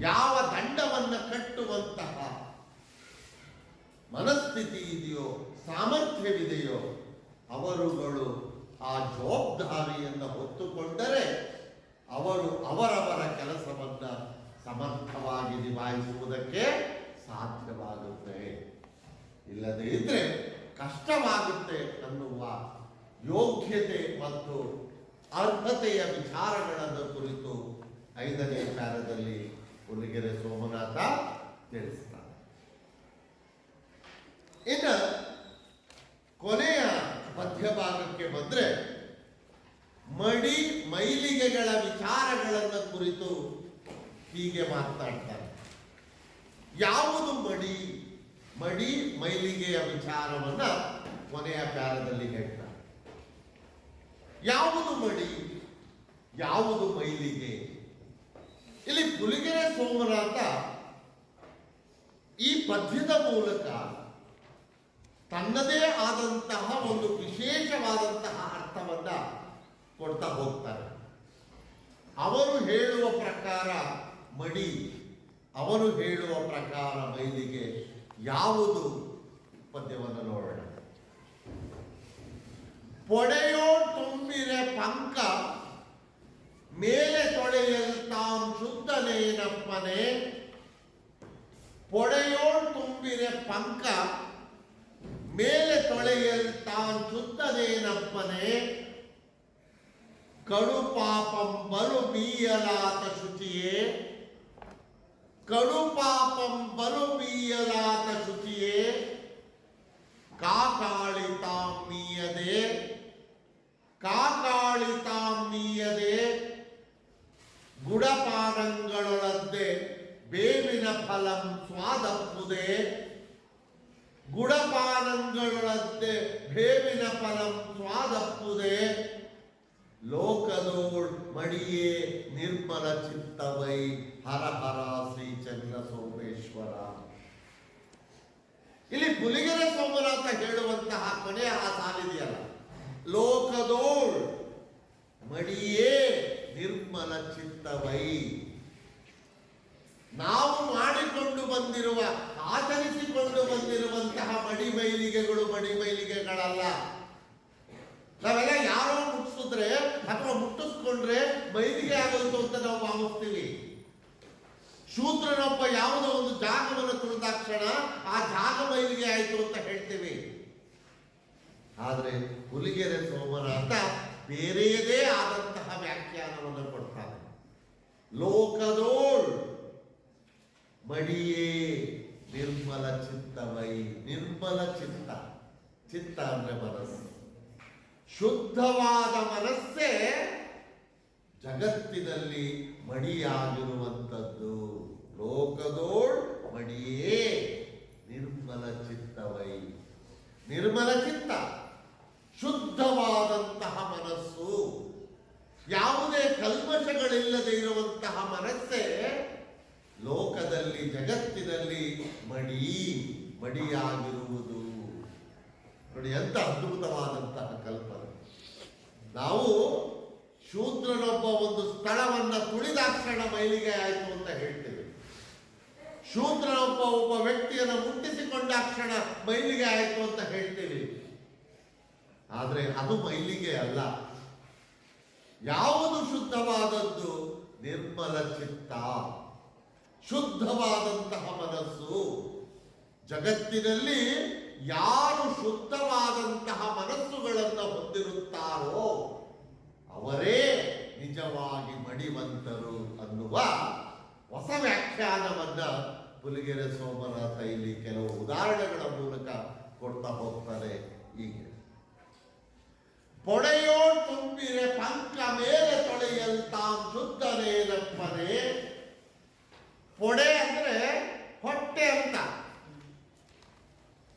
ಯಾವ ದಂಡವನ್ನು ಕಟ್ಟುವಂತಹ ಮನಸ್ಥಿತಿ ಇದೆಯೋ, ಸಾಮರ್ಥ್ಯವಿದೆಯೋ ಅವರುಗಳು ಆ ಜವಾಬ್ದಾರಿಯನ್ನು ಹೊತ್ತುಕೊಂಡರೆ ಅವರು ಅವರವರ ಕೆಲಸವನ್ನ ಸಮರ್ಥವಾಗಿ ನಿಭಾಯಿಸುವುದಕ್ಕೆ ಸಾಧ್ಯವಾಗುತ್ತೆ. ಇಲ್ಲದೇ ಇದ್ರೆ ಕಷ್ಟವಾಗುತ್ತೆ ಅನ್ನುವ ಯೋಗ್ಯತೆ ಮತ್ತು ಅರ್ಹತೆಯ ವಿಚಾರಗಳನ್ನು ಕುರಿತು 5ನೇ ಪ್ಯಾರದಲ್ಲಿ ಹುಲಿಗೆರೆ ಸೋಮನಾಥ ತಿಳಿಸ್ತಾರೆ. ಇನ್ನು ಕೊನೆಯ ಮಧ್ಯಭಾಗಕ್ಕೆ ಬಂದ್ರೆ ಮಡಿ ಮೈಲಿಗೆಗಳ ವಿಚಾರಗಳನ್ನು ಕುರಿತು ಹೀಗೆ ಮಾತನಾಡ್ತಾರೆ. ಯಾವುದು ಮಡಿ? ಮಡಿ ಮೈಲಿಗೆಯ ವಿಚಾರವನ್ನ ಕೊನೆಯ ಪ್ಯಾರದಲ್ಲಿ ಹೇಳ್ತಾರೆ. ಯಾವುದು ಮಡಿ, ಯಾವುದು ಮೈಲಿಗೆ? ಇಲ್ಲಿ ಹುಲಿಗೆರೆ ಸೋಮನಾಥ ಈ ಪದ್ಯದ ಮೂಲಕ ತನ್ನದೇ ಆದಂತಹ ಒಂದು ವಿಶೇಷವಾದಂತಹ ಅರ್ಥವನ್ನ ಕೊಡ್ತಾ ಹೋಗ್ತಾರೆ. ಅವರು ಹೇಳುವ ಪ್ರಕಾರ ಮಡಿ, ಅವರು ಹೇಳುವ ಪ್ರಕಾರ ಮೈಲಿಗೆ ಯಾವುದು? ಪದ್ಯವನ್ನು ನೋಡೋಣ. ಪೊಡೆಯೋ ತುಂಬಿರೆ ಪಂಕ ಮೇಲೆ ತೊಳೆಯಲ್ ತಾಂ ಶುದ್ಧನೇನಪ್ಪನ ಮೀಯಲಾತನೆನಪ್ಪನೆ ಪೊಡೆಯೋಳ್ ತುಂಬಿರೆ ಪಂಕ ಮೇಲೆ ತೊಳೆಯಲ್ ತಾನ್ ಶುದ್ಧನೇನಪ್ಪನೆ ಕಡು ಪಾಪಂ ಬಲು ಮೀಯಲಾತ ಶುಚಿಯೇ ಕಡು ಪಾಪಂ ಬಲು ಮೀಯಲಾತ ಶುಚಿಯೇ ಕಾಕಾಳಿತಾಂ ಮೀಯದೆ ಕಾಕಾಳಿತಾಂ ಮೀಯದೆ ಗುಡಪಾನಗಳೊಳದ್ದೆ ಬೇವಿನ ಫಲಂ ಸ್ವಾದಪ್ಪುದೆ ಗುಡಪಾನಗಳೊಳದ್ದೆ ಬೇವಿನ ಫಲಂ ಸ್ವಾದಪ್ಪುದೆ ಲೋಕದೋಳ್ ಮಡಿಯೇ ನಿರ್ಮಲ ಚಿತ್ತವೈ ಹರ ಹರ ಶ್ರೀ ಚಂದ್ರ ಸೋಮೇಶ್ವರ. ಇಲ್ಲಿ ಪುಲಿಗೆರೆ ಸೋಮನಾಥ ಹೇಳುವಂತಹ ಕೊನೆಯ ಆ ಸಾಲಿದೆಯಲ್ಲ, ಲೋಕದೋಳ್ ಮಡಿಯೇ ನಿರ್ಮಲ ಚಿತ್ತವೈ. ನಾವು ಮಾಡಿಕೊಂಡು ಬಂದಿರುವ ಆಚರಿಸಿಕೊಂಡು ಬಂದಿರುವಂತಹ ಮಡಿಮೈಲಿಗೆಗಳಲ್ಲ. ನಾವೆಲ್ಲ ಯಾರೋ ಮುಟ್ಟಿಸಿದ್ರೆ ಅಥವಾ ಮುಟ್ಟಿಸ್ಕೊಂಡ್ರೆ ಮೈಲಿಗೆ ಆಗೋದು ಅಂತ ನಾವು ಭಾವಿಸ್ತೀವಿ. ಶೂದ್ರನೊಬ್ಬ ಯಾವುದೋ ಒಂದು ಜಾಗವನ್ನು ತುಳಿದಾಕ್ಷಣ ಆ ಜಾಗ ಮೈಲಿಗೆ ಆಯಿತು ಅಂತ ಹೇಳ್ತೀವಿ. ಆದರೆ ಪುಲಿಗೆರೆ ಸೋಮನಾಥ ಬೇರೆಯದೇ ಆದಂತಹ ವ್ಯಾಖ್ಯಾನವನ್ನು ಕೊಡ್ತಾನೆ. ಲೋಕದೋಳ್ ಮಡಿಯೇ ನಿರ್ಮಲ ಚಿತ್ತವೈ. ನಿರ್ಮಲ ಚಿತ್ತ, ಚಿತ್ತ ಅಂದ್ರೆ ಮನಸ್ಸು. ಶುದ್ಧವಾದ ಮನಸ್ಸೇ ಜಗತ್ತಿನಲ್ಲಿ ಮಡಿಯಾಗಿರುವಂಥದ್ದು. ಲೋಕದೋಳ್ ಮಡಿಯೇ ನಿರ್ಮಲ ಚಿತ್ತವೈ. ನಿರ್ಮಲ ಚಿತ್ತ, ಶುದ್ಧವಾದಂತಹ ಮನಸ್ಸು, ಯಾವುದೇ ಕಲ್ಮಶಗಳಿಲ್ಲದೆ ಇರುವಂತಹ ಮನಸ್ಸೇ ಲೋಕದಲ್ಲಿ ಜಗತ್ತಿನಲ್ಲಿ ಮಡಿಯಾಗಿರುವುದು. ನೋಡಿ ಎಂತ ಅದ್ಭುತವಾದಂತಹ ಕಲ್ಪನೆ. ನಾವು ಶೂದ್ರನೊಬ್ಬ ಒಂದು ಸ್ಥಳವನ್ನ ತುಳಿದಾಕ್ಷಣ ಮೈಲಿಗೆ ಆಯಿತು ಅಂತ ಹೇಳ್ತೇವೆ. ಶೂದ್ರನೊಬ್ಬ ಒಬ್ಬ ವ್ಯಕ್ತಿಯನ್ನು ಮುಟ್ಟಿಸಿಕೊಂಡಾಕ್ಷಣ ಮೈಲಿಗೆ ಆಯಿತು ಅಂತ ಹೇಳ್ತೇವೆ. ಆದರೆ ಅದು ಮೈಲಿಗೆ ಅಲ್ಲ. ಯಾವುದು ಶುದ್ಧವಾದದ್ದು? ನಿರ್ಮಲ ಚಿತ್ತ, ಶುದ್ಧವಾದಂತಹ ಮನಸ್ಸು. ಜಗತ್ತಿನಲ್ಲಿ ಯಾರು ಶುದ್ಧವಾದಂತಹ ಮನಸ್ಸುಗಳನ್ನು ಹೊಂದಿರುತ್ತಾರೋ ಅವರೇ ನಿಜವಾಗಿ ಮಡಿವಂತರು ಅನ್ನುವ ಹೊಸ ವ್ಯಾಖ್ಯಾನವನ್ನ ಪುಲಿಗೆರೆ ಸೋಮನಾಥ ಇಲ್ಲಿ ಕೆಲವು ಉದಾಹರಣೆಗಳ ಮೂಲಕ ಕೊಡ್ತಾ ಹೋಗ್ತಾರೆ. ಹೀಗೆ ಪೊಡೆಯೋ ತುಂಬಿರೆ ಪಂಕ ಮೇಲೆ ತೊಳೆಯಲ್ ತಾಂ ಶುದ್ಧನೇನಪ್ಪನೆ. ಪೊಡೆ ಅಂದ್ರೆ ಹೊಟ್ಟೆ ಅಂತ.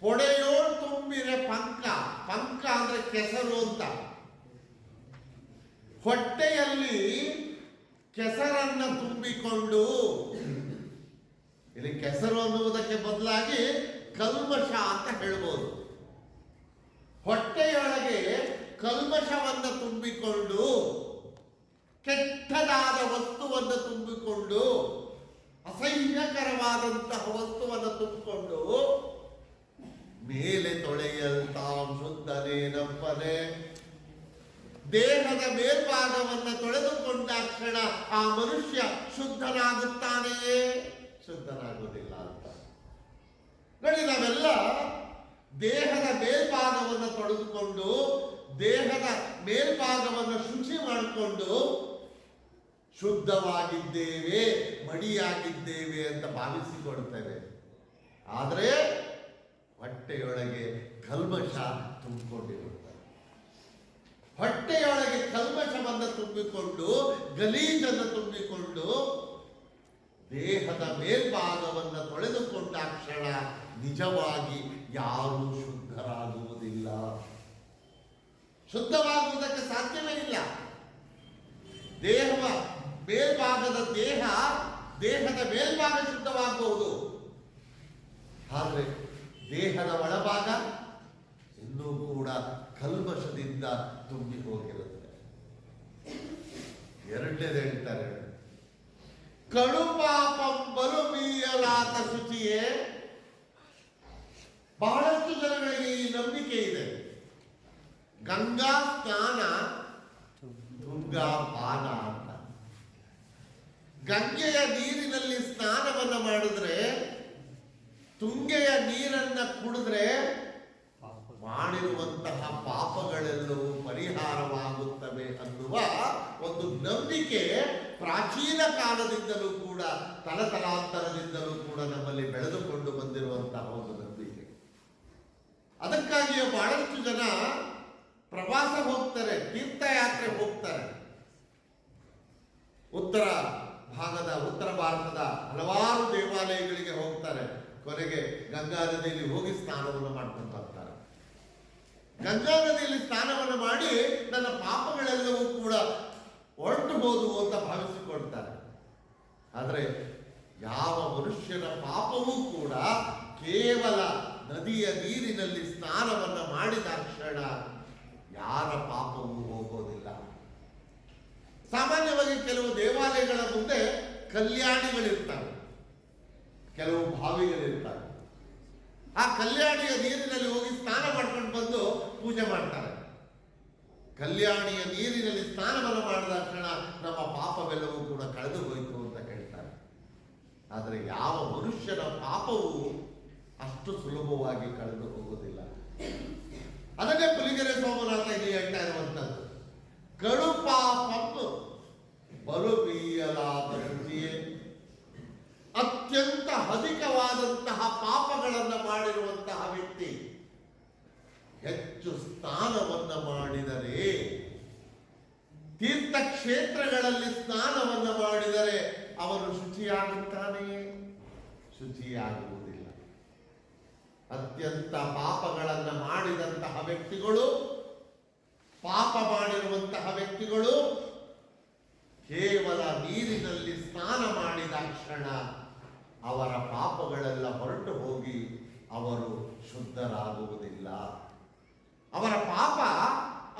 ಪೊಡೆಯೋ ತುಂಬಿರೆ ಪಂಕ, ಪಂಕ ಅಂದ್ರೆ ಕೆಸರು ಅಂತ. ಹೊಟ್ಟೆಯಲ್ಲಿ ಕೆಸರನ್ನ ತುಂಬಿಕೊಂಡು, ಇಲ್ಲಿ ಕೆಸರು ಅನ್ನುವುದಕ್ಕೆ ಬದಲಾಗಿ ಕಲ್ಮಶ ಅಂತ ಹೇಳ್ಬೋದು. ಹೊಟ್ಟೆಯೊಳಗೆ ಕಲ್ಮಶವನ್ನು ತುಂಬಿಕೊಂಡು, ಕೆಟ್ಟದಾದ ವಸ್ತುವನ್ನು ತುಂಬಿಕೊಂಡು, ಅಸಹ್ಯಕರವಾದಂತಹ ವಸ್ತುವನ್ನು ತುಂಬಿಕೊಂಡು ಮೇಲೆ ತೊಳೆಯಲ್ ತಾಂ ಶುದ್ಧನೇನಪ್ಪನೆ. ದೇಹದ ಮೇಲ್ಭಾಗವನ್ನು ತೊಳೆದುಕೊಂಡಾಕ್ಷಣ ಆ ಮನುಷ್ಯ ಶುದ್ಧನಾಗುತ್ತಾನೆಯೇ? ಶುದ್ಧನಾಗುವುದಿಲ್ಲ ಅಂತ ನೋಡಿ. ನಾವೆಲ್ಲ ದೇಹದ ಮೇಲ್ಭಾಗವನ್ನು ತೊಳೆದುಕೊಂಡು, ದೇಹದ ಮೇಲ್ಭಾಗವನ್ನು ಶುಚಿ ಮಾಡಿಕೊಂಡು ಶುದ್ಧವಾಗಿದ್ದೇವೆ, ಮಡಿಯಾಗಿದ್ದೇವೆ ಅಂತ ಭಾವಿಸಿಕೊಳ್ತೇವೆ. ಆದರೆ ಹೊಟ್ಟೆಯೊಳಗೆ ಕಲ್ಮಶ ತುಂಬಿಕೊಂಡಿರುತ್ತದೆ. ಹೊಟ್ಟೆಯೊಳಗೆ ಕಲ್ಮಶವನ್ನು ತುಂಬಿಕೊಂಡು, ಗಲೀಜನ್ನು ತುಂಬಿಕೊಂಡು ದೇಹದ ಮೇಲ್ಭಾಗವನ್ನು ತೊಳೆದುಕೊಂಡಾಕ್ಷಣ ನಿಜವಾಗಿ ಯಾರೂ ಶುದ್ಧರಾಗುವುದಿಲ್ಲ. ಶುದ್ಧವಾಗುವುದಕ್ಕೆ ಸಾಧ್ಯವೇ ಇಲ್ಲ. ದೇಹದ ಮೇಲ್ಭಾಗ ಶುದ್ಧವಾಗಬಹುದು, ಆದರೆ ದೇಹದ ಒಳಭಾಗ ಇನ್ನೂ ಕೂಡ ಕಲ್ಮಶದಿಂದ ತುಂಬಿ ಹೋಗಿರುತ್ತೆ. ಎರಡನೇದು ಹೇಳ್ತಾರೆ, ಕಡು ಪಾಪಂ ಬಲು ಮೀಯಲಾತ ಶುಚಿಯೇ. ಬಹಳಷ್ಟು ಜನಗಳಿಗೆ ಈ ನಂಬಿಕೆ ಇದೆ. ಗಂಗಾ ಸ್ನಾನ ತುಂಗಾ ಪಾನ ಅಂತ. ಗಂಗೆಯ ನೀರಿನಲ್ಲಿ ಸ್ನಾನವನ್ನು ಮಾಡಿದ್ರೆ, ತುಂಗೆಯ ನೀರನ್ನ ಕುಡಿದ್ರೆ ಮಾಡಿರುವಂತಹ ಪಾಪಗಳೆಲ್ಲವೂ ಪರಿಹಾರವಾಗುತ್ತವೆ ಅನ್ನುವ ಒಂದು ನಂಬಿಕೆ ಪ್ರಾಚೀನ ಕಾಲದಿಂದಲೂ ಕೂಡ, ತಲತಲಾಂತರದಿಂದಲೂ ಕೂಡ ನಮ್ಮಲ್ಲಿ ಬೆಳೆದುಕೊಂಡು ಬಂದಿರುವಂತಹ ಒಂದು ನಂಬಿಕೆ. ಅದಕ್ಕಾಗಿಯೇ ಬಹಳಷ್ಟು ಜನ ಪ್ರವಾಸ ಹೋಗ್ತಾರೆ, ತೀರ್ಥಯಾತ್ರೆ ಹೋಗ್ತಾರೆ. ಉತ್ತರ ಭಾರತದ ಹಲವಾರು ದೇವಾಲಯಗಳಿಗೆ ಹೋಗ್ತಾರೆ. ಕೊನೆಗೆ ಗಂಗಾ ನದಿಯಲ್ಲಿ ಹೋಗಿ ಸ್ನಾನವನ್ನು ಮಾಡ್ಕೊಂಡು ಬರ್ತಾರೆ. ಗಂಗಾ ನದಿಯಲ್ಲಿ ಸ್ನಾನವನ್ನು ಮಾಡಿ ನನ್ನ ಪಾಪಗಳೆಲ್ಲವೂ ಕೂಡ ಹೊರಟು ಹೋದವು ಅಂತ ಭಾವಿಸಿಕೊಳ್ತಾರೆ. ಆದರೆ ಯಾವ ಮನುಷ್ಯನ ಪಾಪವೂ ಕೂಡ ಕೇವಲ ನದಿಯ ನೀರಿನಲ್ಲಿ ಸ್ನಾನವನ್ನು ಮಾಡಿದ ಕ್ಷಣ ಯಾರ ಪಾಪವೂ ಹೋಗೋದಿಲ್ಲ. ಸಾಮಾನ್ಯವಾಗಿ ಕೆಲವು ದೇವಾಲಯಗಳ ಮುಂದೆ ಕಲ್ಯಾಣಿಗಳಿರ್ತವೆ, ಕೆಲವು ಬಾವಿಗಳಿರ್ತವೆ. ಆ ಕಲ್ಯಾಣಿಯ ನೀರಿನಲ್ಲಿ ಹೋಗಿ ಸ್ನಾನ ಮಾಡ್ಕೊಂಡು ಬಂದು ಪೂಜೆ ಮಾಡ್ತಾರೆ. ಕಲ್ಯಾಣಿಯ ನೀರಿನಲ್ಲಿ ಸ್ನಾನವನ್ನು ಮಾಡಿದ ಕ್ಷಣ ನಮ್ಮ ಪಾಪವೆಲ್ಲವೂ ಕೂಡ ಕಳೆದು ಹೋಯಿತು ಅಂತ ಹೇಳ್ತಾರೆ. ಆದರೆ ಯಾವ ಮನುಷ್ಯನ ಪಾಪವು ಅಷ್ಟು ಸುಲಭವಾಗಿ ಕಳೆದು ಹೋಗುವುದಿಲ್ಲ. ಅದನ್ನೇ ಪುಲಿಗೆರೆ ಸೋಮನಾಥ ಇಲ್ಲಿ ಹೇಳ್ತಾ ಇರುವಂತದ್ದು, ಕಡು ಪಾಪನ್ನು ಬಲುಬೀಯಲಾದ ಶುಚಿಯೇ. ಅತ್ಯಂತ ಅಧಿಕವಾದಂತಹ ಪಾಪಗಳನ್ನು ಮಾಡಿರುವಂತಹ ವ್ಯಕ್ತಿ ಹೆಚ್ಚು ಸ್ನಾನವನ್ನ ಮಾಡಿದರೆ, ತೀರ್ಥಕ್ಷೇತ್ರಗಳಲ್ಲಿ ಸ್ನಾನವನ್ನ ಮಾಡಿದರೆ ಅವನು ಶುಚಿಯಾಗುತ್ತಾನೆಯೇ? ಶುಚಿಯಾಗುವುದಿಲ್ಲ. ಅತ್ಯಂತ ಪಾಪಗಳನ್ನು ಮಾಡಿದಂತಹ ವ್ಯಕ್ತಿಗಳು, ಪಾಪ ಮಾಡಿರುವಂತಹ ವ್ಯಕ್ತಿಗಳು ಕೇವಲ ನೀರಿನಲ್ಲಿ ಸ್ನಾನ ಮಾಡಿದ ಕ್ಷಣ ಅವರ ಪಾಪಗಳೆಲ್ಲ ಹೊರಟು ಹೋಗಿ ಅವರು ಶುದ್ಧರಾಗುವುದಿಲ್ಲ. ಅವರ ಪಾಪ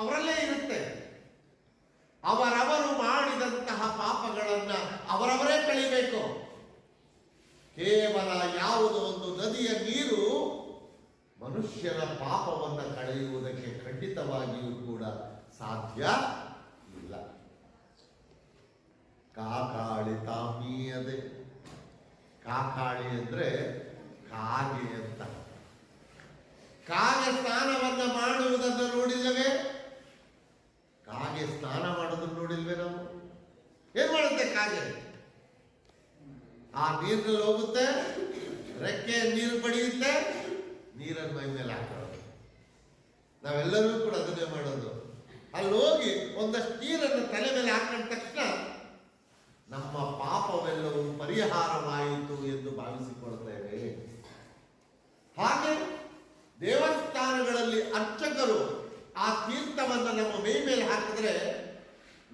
ಅವರಲ್ಲೇ ಇರುತ್ತೆ. ಅವರವರು ಮಾಡಿದಂತಹ ಪಾಪಗಳನ್ನ ಅವರವರೇ ಕಳಿಬೇಕು. ಕೇವಲ ಯಾವುದೋ ಒಂದು ನದಿಯ ನೀರು ಮನುಷ್ಯನ ಪಾಪವನ್ನು ಕಳೆಯುವುದಕ್ಕೆ ಖಂಡಿತವಾಗಿಯೂ ಕೂಡ ಸಾಧ್ಯ ಇಲ್ಲ. ಕಾಕಾಳಿ ತಾಮೀಯದೆ. ಕಾಕಾಳಿ ಅಂದ್ರೆ ಕಾಗೆ ಅಂತ. ಕಾಗೆ ಸ್ನಾನವನ್ನ ಮಾಡುವುದನ್ನು ನೋಡಿಲ್ಲವೇ? ಕಾಗೆ ಸ್ನಾನ ಮಾಡೋದನ್ನು ನೋಡಿಲ್ವೇ ನಾವು? ಏನ್ ಮಾಡುತ್ತೆ ಕಾಗೆ? ಆ ನೀರಿನಲ್ಲಿ ಹೋಗುತ್ತೆ, ರೆಕ್ಕೆ ನೀರು ಪಡೆಯುತ್ತೆ, ನೀರನ್ನು ಮೈ ಮೇಲೆ ಹಾಕೊಳ್ಳೋದು. ನಾವೆಲ್ಲರೂ ಕೂಡ ಅದನ್ನೇ ಮಾಡೋದು. ಅಲ್ಲಿ ಹೋಗಿ ಒಂದಷ್ಟು ನೀರನ್ನು ತಲೆ ಮೇಲೆ ಹಾಕೊಂಡ ತಕ್ಷಣ ನಮ್ಮ ಪಾಪವೆಲ್ಲವೂ ಪರಿಹಾರವಾಯಿತು ಎಂದು ಭಾವಿಸಿಕೊಳ್ತೇವೆ. ಹಾಗೆ ದೇವಸ್ಥಾನಗಳಲ್ಲಿ ಅರ್ಚಕರು ಆ ತೀರ್ಥವನ್ನು ನಮ್ಮ ಮೈ ಮೇಲೆ ಹಾಕಿದ್ರೆ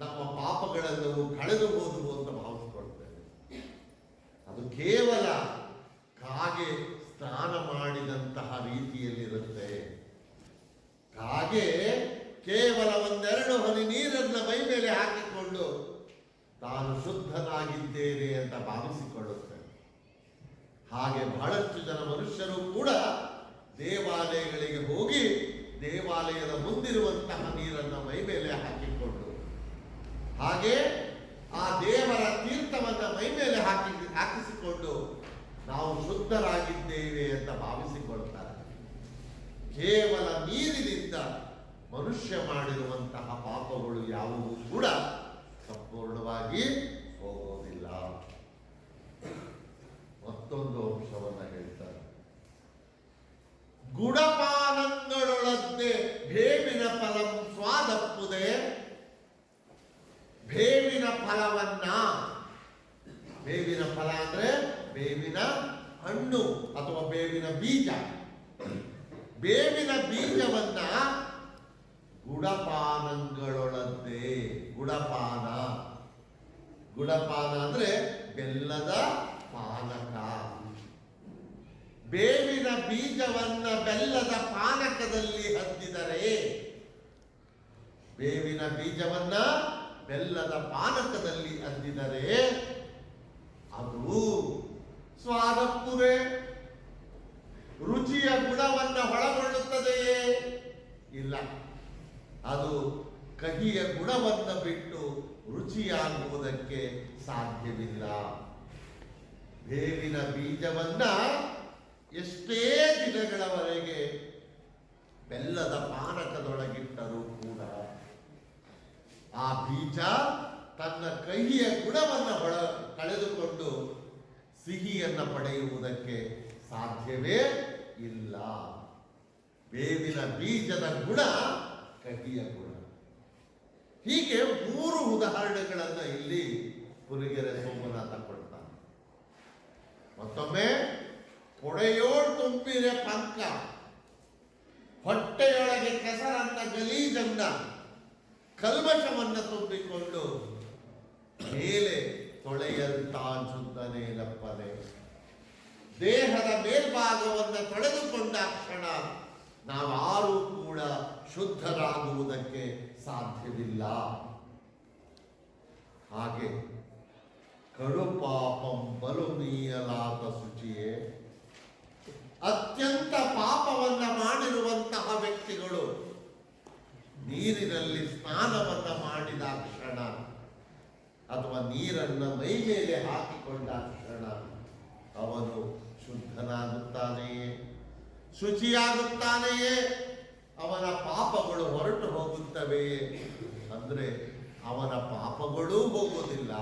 ನಮ್ಮ ಪಾಪಗಳೆಲ್ಲವೂ ಕಳೆದು ಹೋದವು ಅಂತ ಭಾವಿಸಿಕೊಳ್ತೇವೆ. ಅದು ಕೇವಲ ಕಾಗೆ ಸ್ನಾನ ಮಾಡಿದಂತಹ ರೀತಿಯಲ್ಲಿರುತ್ತೆ. ಕಾಗೆ ಕೇವಲ ಒಂದೆರಡು ಹನಿ ನೀರನ್ನ ಮೈ ಮೇಲೆ ಹಾಕಿಕೊಂಡು ತಾನು ಶುದ್ಧನಾಗಿದ್ದೇನೆ ಅಂತ ಭಾವಿಸಿಕೊಳ್ಳುತ್ತೇನೆ. ಹಾಗೆ ಬಹಳಷ್ಟು ಜನ ಮನುಷ್ಯರು ಕೂಡ ದೇವಾಲಯಗಳಿಗೆ ಹೋಗಿ ದೇವಾಲಯದ ಮುಂದಿರುವಂತಹ ನೀರನ್ನು ಮೈ ಮೇಲೆ ಹಾಕಿಕೊಂಡು, ಹಾಗೆ ಆ ದೇವರ ತೀರ್ಥವನ್ನು ಮೈ ಮೇಲೆ ಹಾಕಿಸಿಕೊಂಡು ನಾವು ಶುದ್ಧರಾಗಿದ್ದೇವೆ ಅಂತ ಭಾವಿಸಿಕೊಳ್ತಾರೆ. ಕೇವಲ ನೀರಿನಿಂದ ಮನುಷ್ಯ ಮಾಡಿರುವಂತಹ ಪಾಪಗಳು ಯಾವುವು ಕೂಡ ಸಂಪೂರ್ಣವಾಗಿ ಹೋಗೋದಿಲ್ಲ. ಮತ್ತೊಂದು ಅಂಶವನ್ನು ಹೇಳ್ತಾರೆ, ಗುಡಪಾನಗಳೊಳದ್ದೆ ಬೇವಿನ ಫಲಂ ಸ್ವಾದಪ್ಪುದೆ. ಬೇವಿನ ಫಲವನ್ನ, ಬೇವಿನ ಫಲ ಅಂದ್ರೆ ಬೇವಿನ ಹಣ್ಣು ಅಥವಾ ಬೇವಿನ ಬೀಜ, ಬೇವಿನ ಬೀಜವನ್ನ ಗುಡಪಾನಗಳೊಳದ್ದೆ. ಗುಡಪಾನ, ಗುಡಪಾನ ಅಂದ್ರೆ ಬೆಲ್ಲದ ಪಾನಕ. ಬೇವಿನ ಬೀಜವನ್ನ ಬೆಲ್ಲದ ಪಾನಕದಲ್ಲಿ ಹದ್ದಿದರೆ, ಬೇವಿನ ಬೀಜವನ್ನ ಬೆಲ್ಲದ ಪಾನಕದಲ್ಲಿ ಹದ್ದಿದರೆ ಅದು ಸ್ವಾದಪ್ಪುದೆ, ರುಚಿಯ ಗುಣವನ್ನ ಒಳಗೊಳ್ಳುತ್ತದೆಯೇ? ಇಲ್ಲ, ಅದು ಕಹಿಯ ಗುಣವನ್ನು ಬಿಟ್ಟು ರುಚಿಯಾಗುವುದಕ್ಕೆ ಸಾಧ್ಯವಿಲ್ಲ. ಬೇವಿನ ಬೀಜವನ್ನ ಎಷ್ಟೇ ದಿನಗಳವರೆಗೆ ಬೆಲ್ಲದ ಪಾನಕದೊಳಗಿಟ್ಟರೂ ಕೂಡ ಆ ಬೀಜ ತನ್ನ ಕಹಿಯ ಗುಣವನ್ನು ಕಳೆದುಕೊಂಡು ಸಿಹಿಯನ್ನು ಪಡೆಯುವುದಕ್ಕೆ ಸಾಧ್ಯವೇ ಇಲ್ಲ. ಬೇವಿನ ಬೀಜದ ಗುಣ ಕಹಿಯ ಗುಣ. ಹೀಗೆ 3 ಉದಾಹರಣೆಗಳನ್ನು ಇಲ್ಲಿ ಪುಲಿಗೆರೆ ಸೋಮನಾಥ ಕೊಡ್ತಾನೆ. ಮತ್ತೊಮ್ಮೆ ಕೊಡೆಯೋಳ್ ತುಂಬಿರೆ ಪಂಕ, ಹೊಟ್ಟೆಯೊಳಗೆ ಕೆಸರನ್ನ ಗಲೀಜನ್ನ ಕಲ್ಮಶವನ್ನ ತುಂಬಿಕೊಂಡು ಮೇಲೆ ತೊಳೆಯಂತಾ ಶುದ್ಧನೇನಪ್ಪನೆ. ದೇಹದ ಮೇಲ್ಭಾಗವನ್ನು ತೊಳೆದುಕೊಂಡ ಕ್ಷಣ ನಾವಾರೂ ಕೂಡ ಶುದ್ಧರಾಗುವುದಕ್ಕೆ ಸಾಧ್ಯವಿಲ್ಲ. ಹಾಗೆ ಕಡು ಪಾಪಂ ಬಲು ಮೀಯಲಾದ ಶುಚಿಯೇ, ಅತ್ಯಂತ ಪಾಪವನ್ನ ಮಾಡಿರುವಂತಹ ವ್ಯಕ್ತಿಗಳು ನೀರಿನಲ್ಲಿ ಸ್ನಾನವನ್ನ ಮಾಡಿದ ಕ್ಷಣ ಅಥವಾ ನೀರನ್ನು ಮೈ ಮೇಲೆ ಹಾಕಿಕೊಂಡ ಕ್ಷಣ ಅವನು ಶುದ್ಧನಾಗುತ್ತಾನೆಯೇ, ಶುಚಿಯಾಗುತ್ತಾನೆಯೇ, ಅವನ ಪಾಪಗಳು ಹೊರಟು ಹೋಗುತ್ತವೆಯೇ? ಅಂದರೆ ಅವನ ಪಾಪಗಳೂ ಹೋಗುವುದಿಲ್ಲ,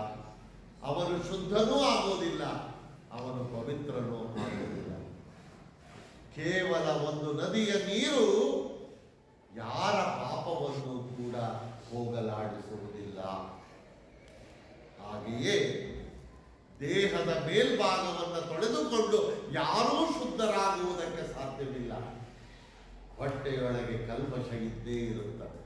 ಅವನು ಶುದ್ಧನೂ ಆಗುವುದಿಲ್ಲ, ಅವನು ಪವಿತ್ರನೂ ಆಗುವುದಿಲ್ಲ. ಕೇವಲ ಒಂದು ನದಿಯ ನೀರು ಯಾರ ಪಾಪವನ್ನು ಕೂಡ ಹೋಗಲಾಡಿಸುವುದಿಲ್ಲ. ಹಾಗೆಯೇ ದೇಹದ ಮೇಲ್ಭಾಗವನ್ನು ತೊಳೆದುಕೊಂಡು ಯಾರೂ ಶುದ್ಧರಾಗುವುದಕ್ಕೆ ಸಾಧ್ಯವಿಲ್ಲ. ಹೊಟ್ಟೆಯೊಳಗೆ ಕಲ್ಮಶ ಇದ್ದೇ ಇರುತ್ತದೆ.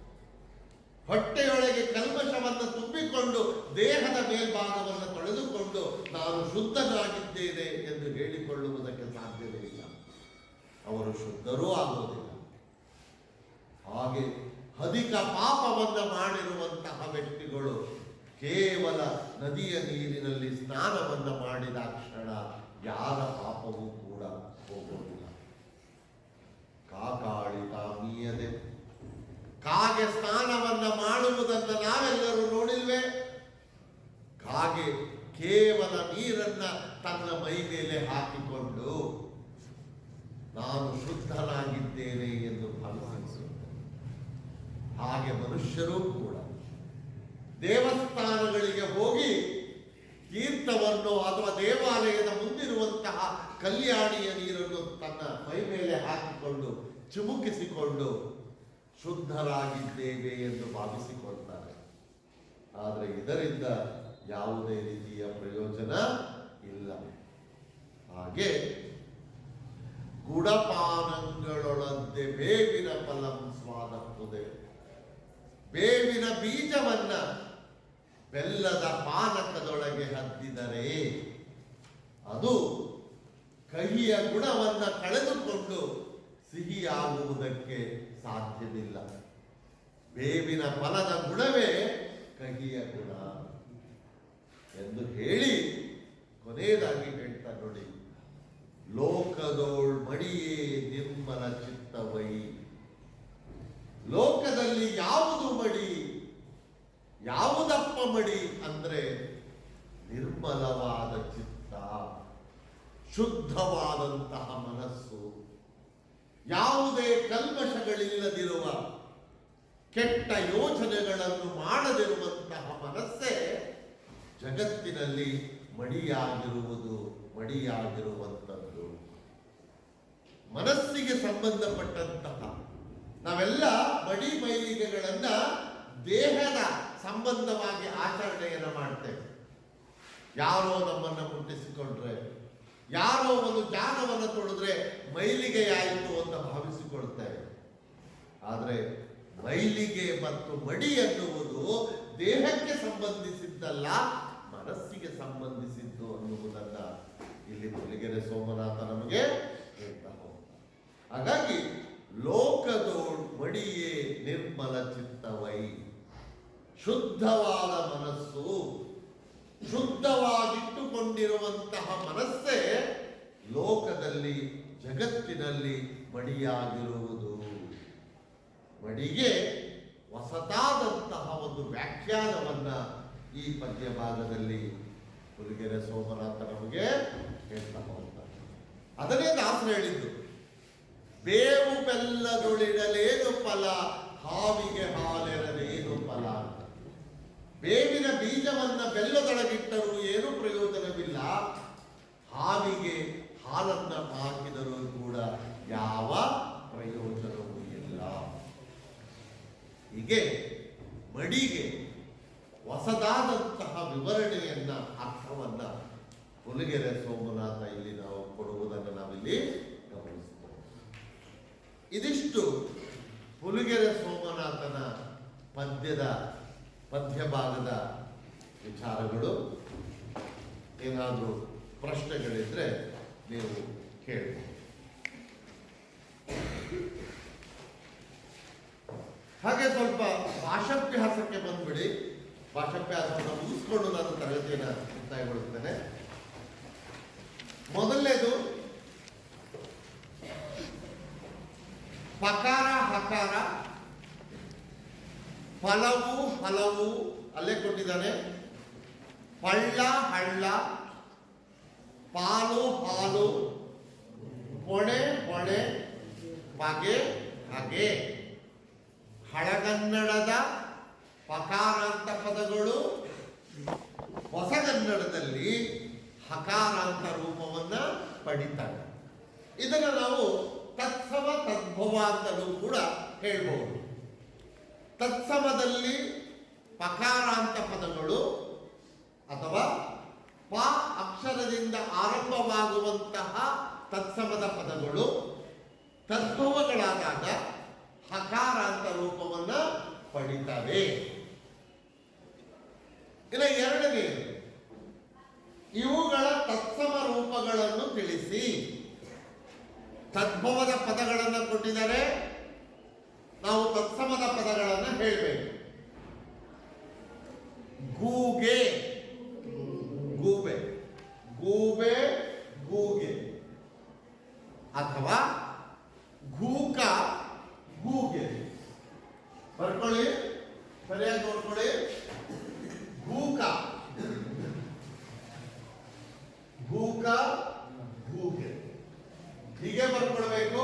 ಹೊಟ್ಟೆಯೊಳಗೆ ಕಲ್ಮಶವನ್ನು ತುಂಬಿಕೊಂಡು ದೇಹದ ಮೇಲ್ಭಾಗವನ್ನು ತೊಳೆದುಕೊಂಡು ನಾನು ಶುದ್ಧನಾಗಿದ್ದೇನೆ ಎಂದು ಹೇಳಿಕೊಳ್ಳುವುದಕ್ಕೆ ಸಾಧ್ಯವೇ ಇಲ್ಲ. ಅವರು ಶುದ್ಧರೂ ಆಗುವುದಿಲ್ಲ. ಹಾಗೆ ಅಧಿಕ ಪಾಪವನ್ನು ಮಾಡಿರುವಂತಹ ವ್ಯಕ್ತಿಗಳು ಕೇವಲ ನದಿಯ ನೀರಿನಲ್ಲಿ ಸ್ನಾನವನ್ನು ಮಾಡಿದ ಕ್ಷಣ ಯಾರ ಪಾಪವೂ ಕೂಡ ಹೋಗುವುದಿಲ್ಲ. ಕಾಕಾಳಿತ ಮೀಯದೆ, ಕಾಗೆ ಸ್ನಾನವನ್ನ ಮಾಡುವುದನ್ನು ನಾವೆಲ್ಲರೂ ನೋಡಿಲ್ವೇ? ಕಾಗೆ ಕೇವಲ ನೀರನ್ನ ತನ್ನ ಮೈ ಮೇಲೆ ಹಾಕಿಕೊಂಡು ನಾನು ಶುದ್ಧನಾಗಿದ್ದೇನೆ ಎಂದು ಭಾವಿಸುತ್ತದೆ. ಹಾಗೆ ಮನುಷ್ಯರೂ ಕೂಡ ದೇವಸ್ಥಾನಗಳಿಗೆ ಹೋಗಿ ತೀರ್ಥವನ್ನು ಅಥವಾ ದೇವಾಲಯದ ಮುಂದಿರುವಂತಹ ಕಲ್ಯಾಣಿಯ ನೀರನ್ನು ತನ್ನ ಮೈ ಮೇಲೆ ಹಾಕಿಕೊಂಡು ಚಿಮುಕಿಸಿಕೊಂಡು ಶುದ್ಧರಾಗಿದ್ದೇವೆ ಎಂದು ಭಾವಿಸಿಕೊಳ್ತಾರೆ. ಆದರೆ ಇದರಿಂದ ಯಾವುದೇ ರೀತಿಯ ಪ್ರಯೋಜನ ಇಲ್ಲ. ಹಾಗೆ ಗುಡಪಾನಗಳೊಳದ್ದೆ ಬೇವಿನ ಫಲಂ ಸ್ವಾದಪ್ಪುದೆ. ಬೇವಿನ ಬೀಜವನ್ನ ಬೆಲ್ಲದ ಪಾನಕದೊಳಗೆ ಹದ್ದಿದರೆ ಅದು ಕಹಿಯ ಗುಣವನ್ನ ಕಳೆದುಕೊಂಡು ಸಿಹಿಯಾಗುವುದಕ್ಕೆ ಸಾಧ್ಯವಿಲ್ಲ. ಬೇವಿನ ಫಲದ ಗುಣವೇ ಕಹಿಯ ಗುಣ ಎಂದು ಹೇಳಿ ಕೊನೆಯದಾಗಿ ಹೇಳ್ತಾ ನೋಡಿ, ಲೋಕದೋಳ್ ಮಡಿಯೇ ನಿರ್ಮಲ ಚಿತ್ತವೈ. ಲೋಕದಲ್ಲಿ ಯಾವುದು ಮಡಿ, ಯಾವುದಪ್ಪ ಮಡಿ ಅಂದ್ರೆ ನಿರ್ಮಲವಾದ ಚಿತ್ತ, ಶುದ್ಧವಾದಂತಹ ಮನಸ್ಸು, ಯಾವುದೇ ಕಲ್ಮಶಗಳಿಲ್ಲದಿರುವ, ಕೆಟ್ಟ ಯೋಚನೆಗಳನ್ನು ಮಾಡದಿರುವಂತಹ ಮನಸ್ಸೇ ಜಗತ್ತಿನಲ್ಲಿ ಮಡಿಯಾಗಿರುವಂಥದ್ದು. ಮನಸ್ಸಿಗೆ ಸಂಬಂಧಪಟ್ಟಂತಹ ನಾವೆಲ್ಲ ಮಡಿ ಮೈಲಿಗೆಗಳನ್ನ ದೇಹದ ಸಂಬಂಧವಾಗಿ ಆಚರಣೆಯನ್ನು ಮಾಡ್ತೇವೆ. ಯಾರೋ ನಮ್ಮನ್ನ ಮುಟ್ಟಿಸಿಕೊಂಡ್ರೆ, ಯಾರೋ ಒಂದು ಜಾನವನ್ನು ತೊಳೆದ್ರೆ ಮೈಲಿಗೆಯಾಯಿತು ಅಂತ ಭಾವಿಸಿಕೊಳ್ತೇವೆ. ಆದರೆ ಮೈಲಿಗೆ ಮತ್ತು ಮಡಿ ಎನ್ನುವುದು ದೇಹಕ್ಕೆ ಸಂಬಂಧಿಸಿದ್ದಲ್ಲ, ಮನಸ್ಸಿಗೆ ಸಂಬಂಧಿಸಿದ್ದು ಅನ್ನುವುದನ್ನ ಇಲ್ಲಿ ಪುಲಿಗೆರೆ ಸೋಮನಾಥ ನಮಗೆ ಹೇಳ್ತಾ ಹೋಗ್ತಾರೆ. ಹಾಗಾಗಿ ಲೋಕದೋಳ್ ಮಡಿಯೇ ನಿರ್ಮಲ ಚಿತ್ತವೈ. ಶುದ್ಧವಾದ ಮನಸ್ಸು, ಶುದ್ಧವಾಗಿಟ್ಟುಕೊಂಡಿರುವಂತಹ ಮನಸ್ಸೇ ಲೋಕದಲ್ಲಿ ಜಗತ್ತಿನಲ್ಲಿ ಮಡಿಯಾಗಿರುವುದು. ಮಡಿಗೆ ಹೊಸತಾದಂತಹ ಒಂದು ವ್ಯಾಖ್ಯಾನವನ್ನ ಈ ಪದ್ಯ ಭಾಗದಲ್ಲಿ ಹುಲಿಗೆರೆ ಸೋಮನಾಥ ನಮಗೆ ಹೇಳ್ತಾ ಹೋಗ್ತಾರೆ. ಅದನ್ನೇ ದಾಸರು ಹೇಳಿದ್ದು, ಬೇವು ಬೆಲ್ಲದುಳಿಡಲೇನು ಫಲ, ಹಾವಿಗೆ ಹಾಲೆರಲೇನು ಫಲ. ಬೇವಿನ ಬೀಜವನ್ನ ಬೆಲ್ಲದೊಳಗಿಟ್ಟರೂ ಏನು ಪ್ರಯೋಜನವಿಲ್ಲ, ಹಾವಿಗೆ ಹಾಲನ್ನ ಹಾಕಿದರೂ ಕೂಡ ಯಾವ ಪ್ರಯೋಜನವೂ ಇಲ್ಲ. ಹೀಗೆ ಮಡಿಗೆ ಹೊಸದಾದಂತಹ ವಿವರಣೆಯನ್ನ, ಅರ್ಥವನ್ನ ಹುಲಿಗೆರೆ ಸೋಮನಾಥ ಇಲ್ಲಿ ನಾವು ಕೊಡುವುದನ್ನು ನಾವಿಲ್ಲಿ ಗಮನಿಸ್ತೇವೆ. ಇದಿಷ್ಟು ಹುಲಿಗೆರೆ ಸೋಮನಾಥನ ಪದ್ಯ ಭಾಗದ ವಿಚಾರಗಳು. ಏನಾದರೂ ಪ್ರಶ್ನೆಗಳಿದ್ರೆ ನೀವು ಕೇಳಬಹುದು. ಹಾಗೆ ಸ್ವಲ್ಪ ಭಾಷಾಭ್ಯಾಸಕ್ಕೆ ಬಂದ್ಬಿಡಿ. ಭಾಷಾಭ್ಯಾಸವನ್ನು ಮುಗಿಸ್ಕೊಂಡು ನಾನು ತರಗತಿಯನ್ನು ಮುಕ್ತಾಯಗೊಳಿಸ್ತೇನೆ. ಮೊದಲನೇದು ಪಕಾರ ಹಕಾರ, ಫಲವು ಹಲವು ಅಲ್ಲೇ ಕೊಟ್ಟಿದ್ದಾನೆ, ಪಳ್ಳ ಹಳ್ಳ, ಪಾಲು ಹಾಲು, ಹೊಣೆ ಹೊಣೆ, ಬಗೆ ಹಗೆ. ಹಳಗನ್ನಡದ ಪಕಾರಾಂತ ಪದಗಳು ಹೊಸಗನ್ನಡದಲ್ಲಿ ಹಕಾರಾಂತ ರೂಪವನ್ನ ಪಡಿತಾರೆ. ಇದನ್ನು ನಾವು ತತ್ಸಮ ತದ್ಭವ ಅಂತಲೂ ಕೂಡ ಹೇಳ್ಬಹುದು. ತತ್ಸಮದಲ್ಲಿ ಪಕಾರಾಂತ ಪದಗಳು ಅಥವಾ ಪ ಅಕ್ಷರದಿಂದ ಆರಂಭವಾಗುವಂತಹ ತತ್ಸಮದ ಪದಗಳು ತದ್ಭವಗಳಾದಾಗ ಹಕಾರಾಂತ ರೂಪವನ್ನ ಪಡಿತವೆ. ಇನ್ನು ಎರಡನೇ, ಇವುಗಳ ತತ್ಸಮ ರೂಪಗಳನ್ನು ತಿಳಿಸಿ. ತದ್ಭವದ ಪದಗಳನ್ನು ಕೊಟ್ಟಿದ್ದಾರೆ, ನಾವು ತತ್ಸಮದ ಪದಗಳನ್ನು ಹೇಳಬೇಕು. ಗೂಗೆ ಗೂಬೆ, ಗೂಬೆ ಗೂಗೆ, ಅಥವಾ ಗೂಕ ಗೂಗೆ. ಬರ್ಕೊಳ್ಳಿ, ಸರಿಯಾಗಿ ನೋಡ್ಕೊಳ್ಳಿ. ಗೂಕ ಗೂಕ ಗೂಗೆ ಹೀಗೆ ಬರ್ಕೊಳ್ಬೇಕು.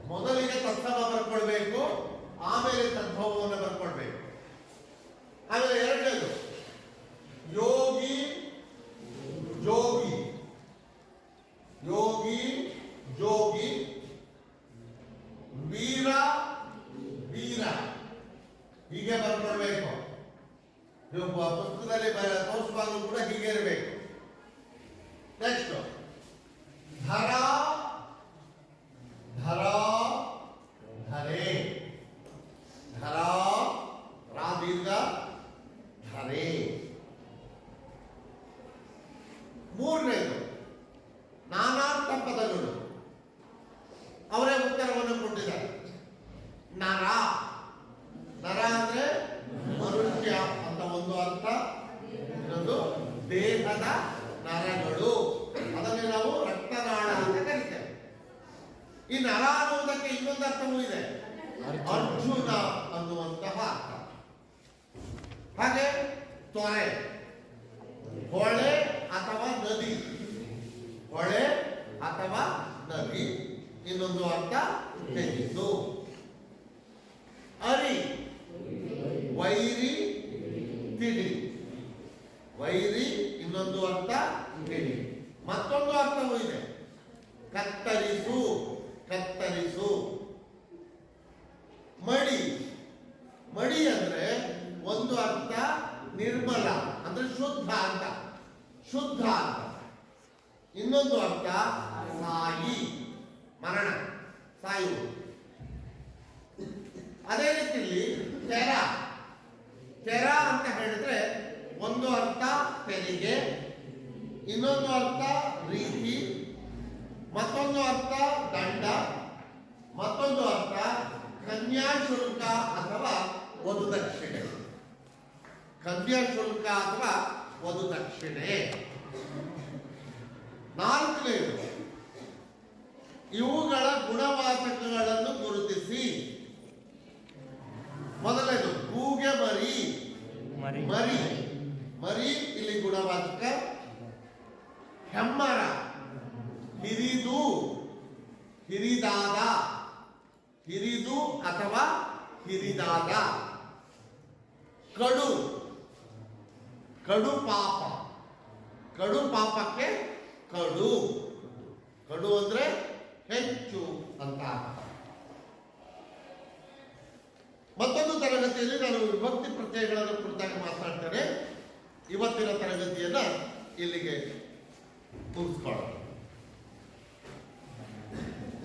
ಮೊದಲಿಗೆ ತತ್ಸಮ ಬರ್ಕೊಳ್ಬೇಕು, ಆಮೇಲೆ ತದ್ಭವವನ್ನು ಬರ್ಕೊಳ್ಬೇಕು. ಆಮೇಲೆ ಎರಡನೇದು ಯೋಗಿ ಜೋಗಿ, ಯೋಗಿ ಜೋಗಿ, ವೀರ ವೀರ ಹೀಗೆ ಬರ್ಕೊಳ್ಬೇಕು. ನೀವು ಪುಸ್ತಕದಲ್ಲಿ ತೋರಿಸುವಾಗ ಕೂಡ ಹೀಗೆ ಇರಬೇಕು. ನೆಕ್ಸ್ಟ್ ಧರ ಧರ ಧರೆ, ಧರ ರಾದೀರ್ಘ ಧರೆ. ಮೂರನೇದು ನಾನಾರ್ಥ ಪದಗಳು. ಅವರೇ ಉತ್ತರವನ್ನು ಕೊಟ್ಟಿದ್ದಾರೆ. ನರ, ನರ ಅಂದ್ರೆ ಮನುಷ್ಯ ಅಂತ ಒಂದು ಅರ್ಥ, ಇನ್ನೊಂದು ದೇಹದ ನರಗಳು, ಅದನ್ನೇ ನಾವು ರಕ್ತನಾಳ ಅಂತ ಕರಿತೇವೆ. ಈ ನರ ಅನ್ನುವುದಕ್ಕೆ ಇನ್ನೊಂದು ಅರ್ಥವೂ ಇದೆ, ಅರ್ಜುನ ಅನ್ನುವಂತಹ ಅರ್ಥ. ಹಾಗೆ ತೊರೆ, ಹೊಳೆ ಅಥವಾ ನದಿ, ಹೊಳೆ ಅಥವಾ ನದಿ ಇನ್ನೊಂದು ಅರ್ಥ ತೆಗೆದು. ಅರಿ, ವೈರಿ ತಿಳಿ, ವೈರಿ ಇನ್ನೊಂದು ಅರ್ಥ ತಿಳಿ. ಮತ್ತೊಂದು ಅರ್ಥವೂ ಇದೆ, ಕತ್ತರಿಸು, ಕತ್ತರಿಸು. ಮಡಿ, ಮಡಿ ಅಂದ್ರೆ ಒಂದು ಅರ್ಥ ನಿರ್ಮಲ ಅಂದ್ರೆ ಶುದ್ಧ ಅಂತ, ಶುದ್ಧ ಅಂತ. ಇನ್ನೊಂದು ಅರ್ಥ ಸಾಯಿ, ಮರಣ, ಸಾಯುವುದು. ಅದೇ ರೀತಿಯಲ್ಲಿ ತೆರ, ತೆರ ಅಂತ ಹೇಳಿದ್ರೆ ಒಂದು ಅರ್ಥ ತೆರಿಗೆ, ಇನ್ನೊಂದು ಅರ್ಥ ರೀತಿ, ಮತ್ತೊಂದು ಅರ್ಥ ದಂಡ, ಮತ್ತೊಂದು ಅರ್ಥ ಕನ್ಯಾಶುಲ್ಕ ಅಥವಾ ವಧುದಕ್ಷಿಣೆ. ಕನ್ಯಾಶುಲ್ಕ ಅಥವಾ ವಧುದಕ್ಷಿಣೆ. ನಾಲ್ಕನೇದು ಇವುಗಳ ಗುಣವಾಚಕಗಳನ್ನು ಗುರುತಿಸಿ. ಮೊದಲನೇದು ಮರಿ. ಮರಿ ಇಲ್ಲಿ ಗುಣವಾಚಕ. ಹೆಮ್ಮರ, ಹಿರಿದು, ಹಿರಿದಾದ, ಹಿರಿದು ಅಥವಾ ಹಿರಿದಾದ. ಕಡು, ಕಡು ಪಾಪ. ಕಡು ಪಾಪಕ್ಕೆ ಕಡು. ಕಡು ಅಂದ್ರೆ ಹೆಚ್ಚು ಅಂತ. ಮತ್ತೊಂದು ತರಗತಿಯಲ್ಲಿ ನಾನು ವಿಭಕ್ತಿ ಪ್ರತ್ಯಯಗಳನ್ನು ಕುರಿತಾಗಿ ಮಾತನಾಡ್ತೇನೆ. ಇವತ್ತಿನ ತರಗತಿಯನ್ನ ಇಲ್ಲಿಗೆ ಮುಗಿಸ್ಕೊಳ್ಳೋಣ.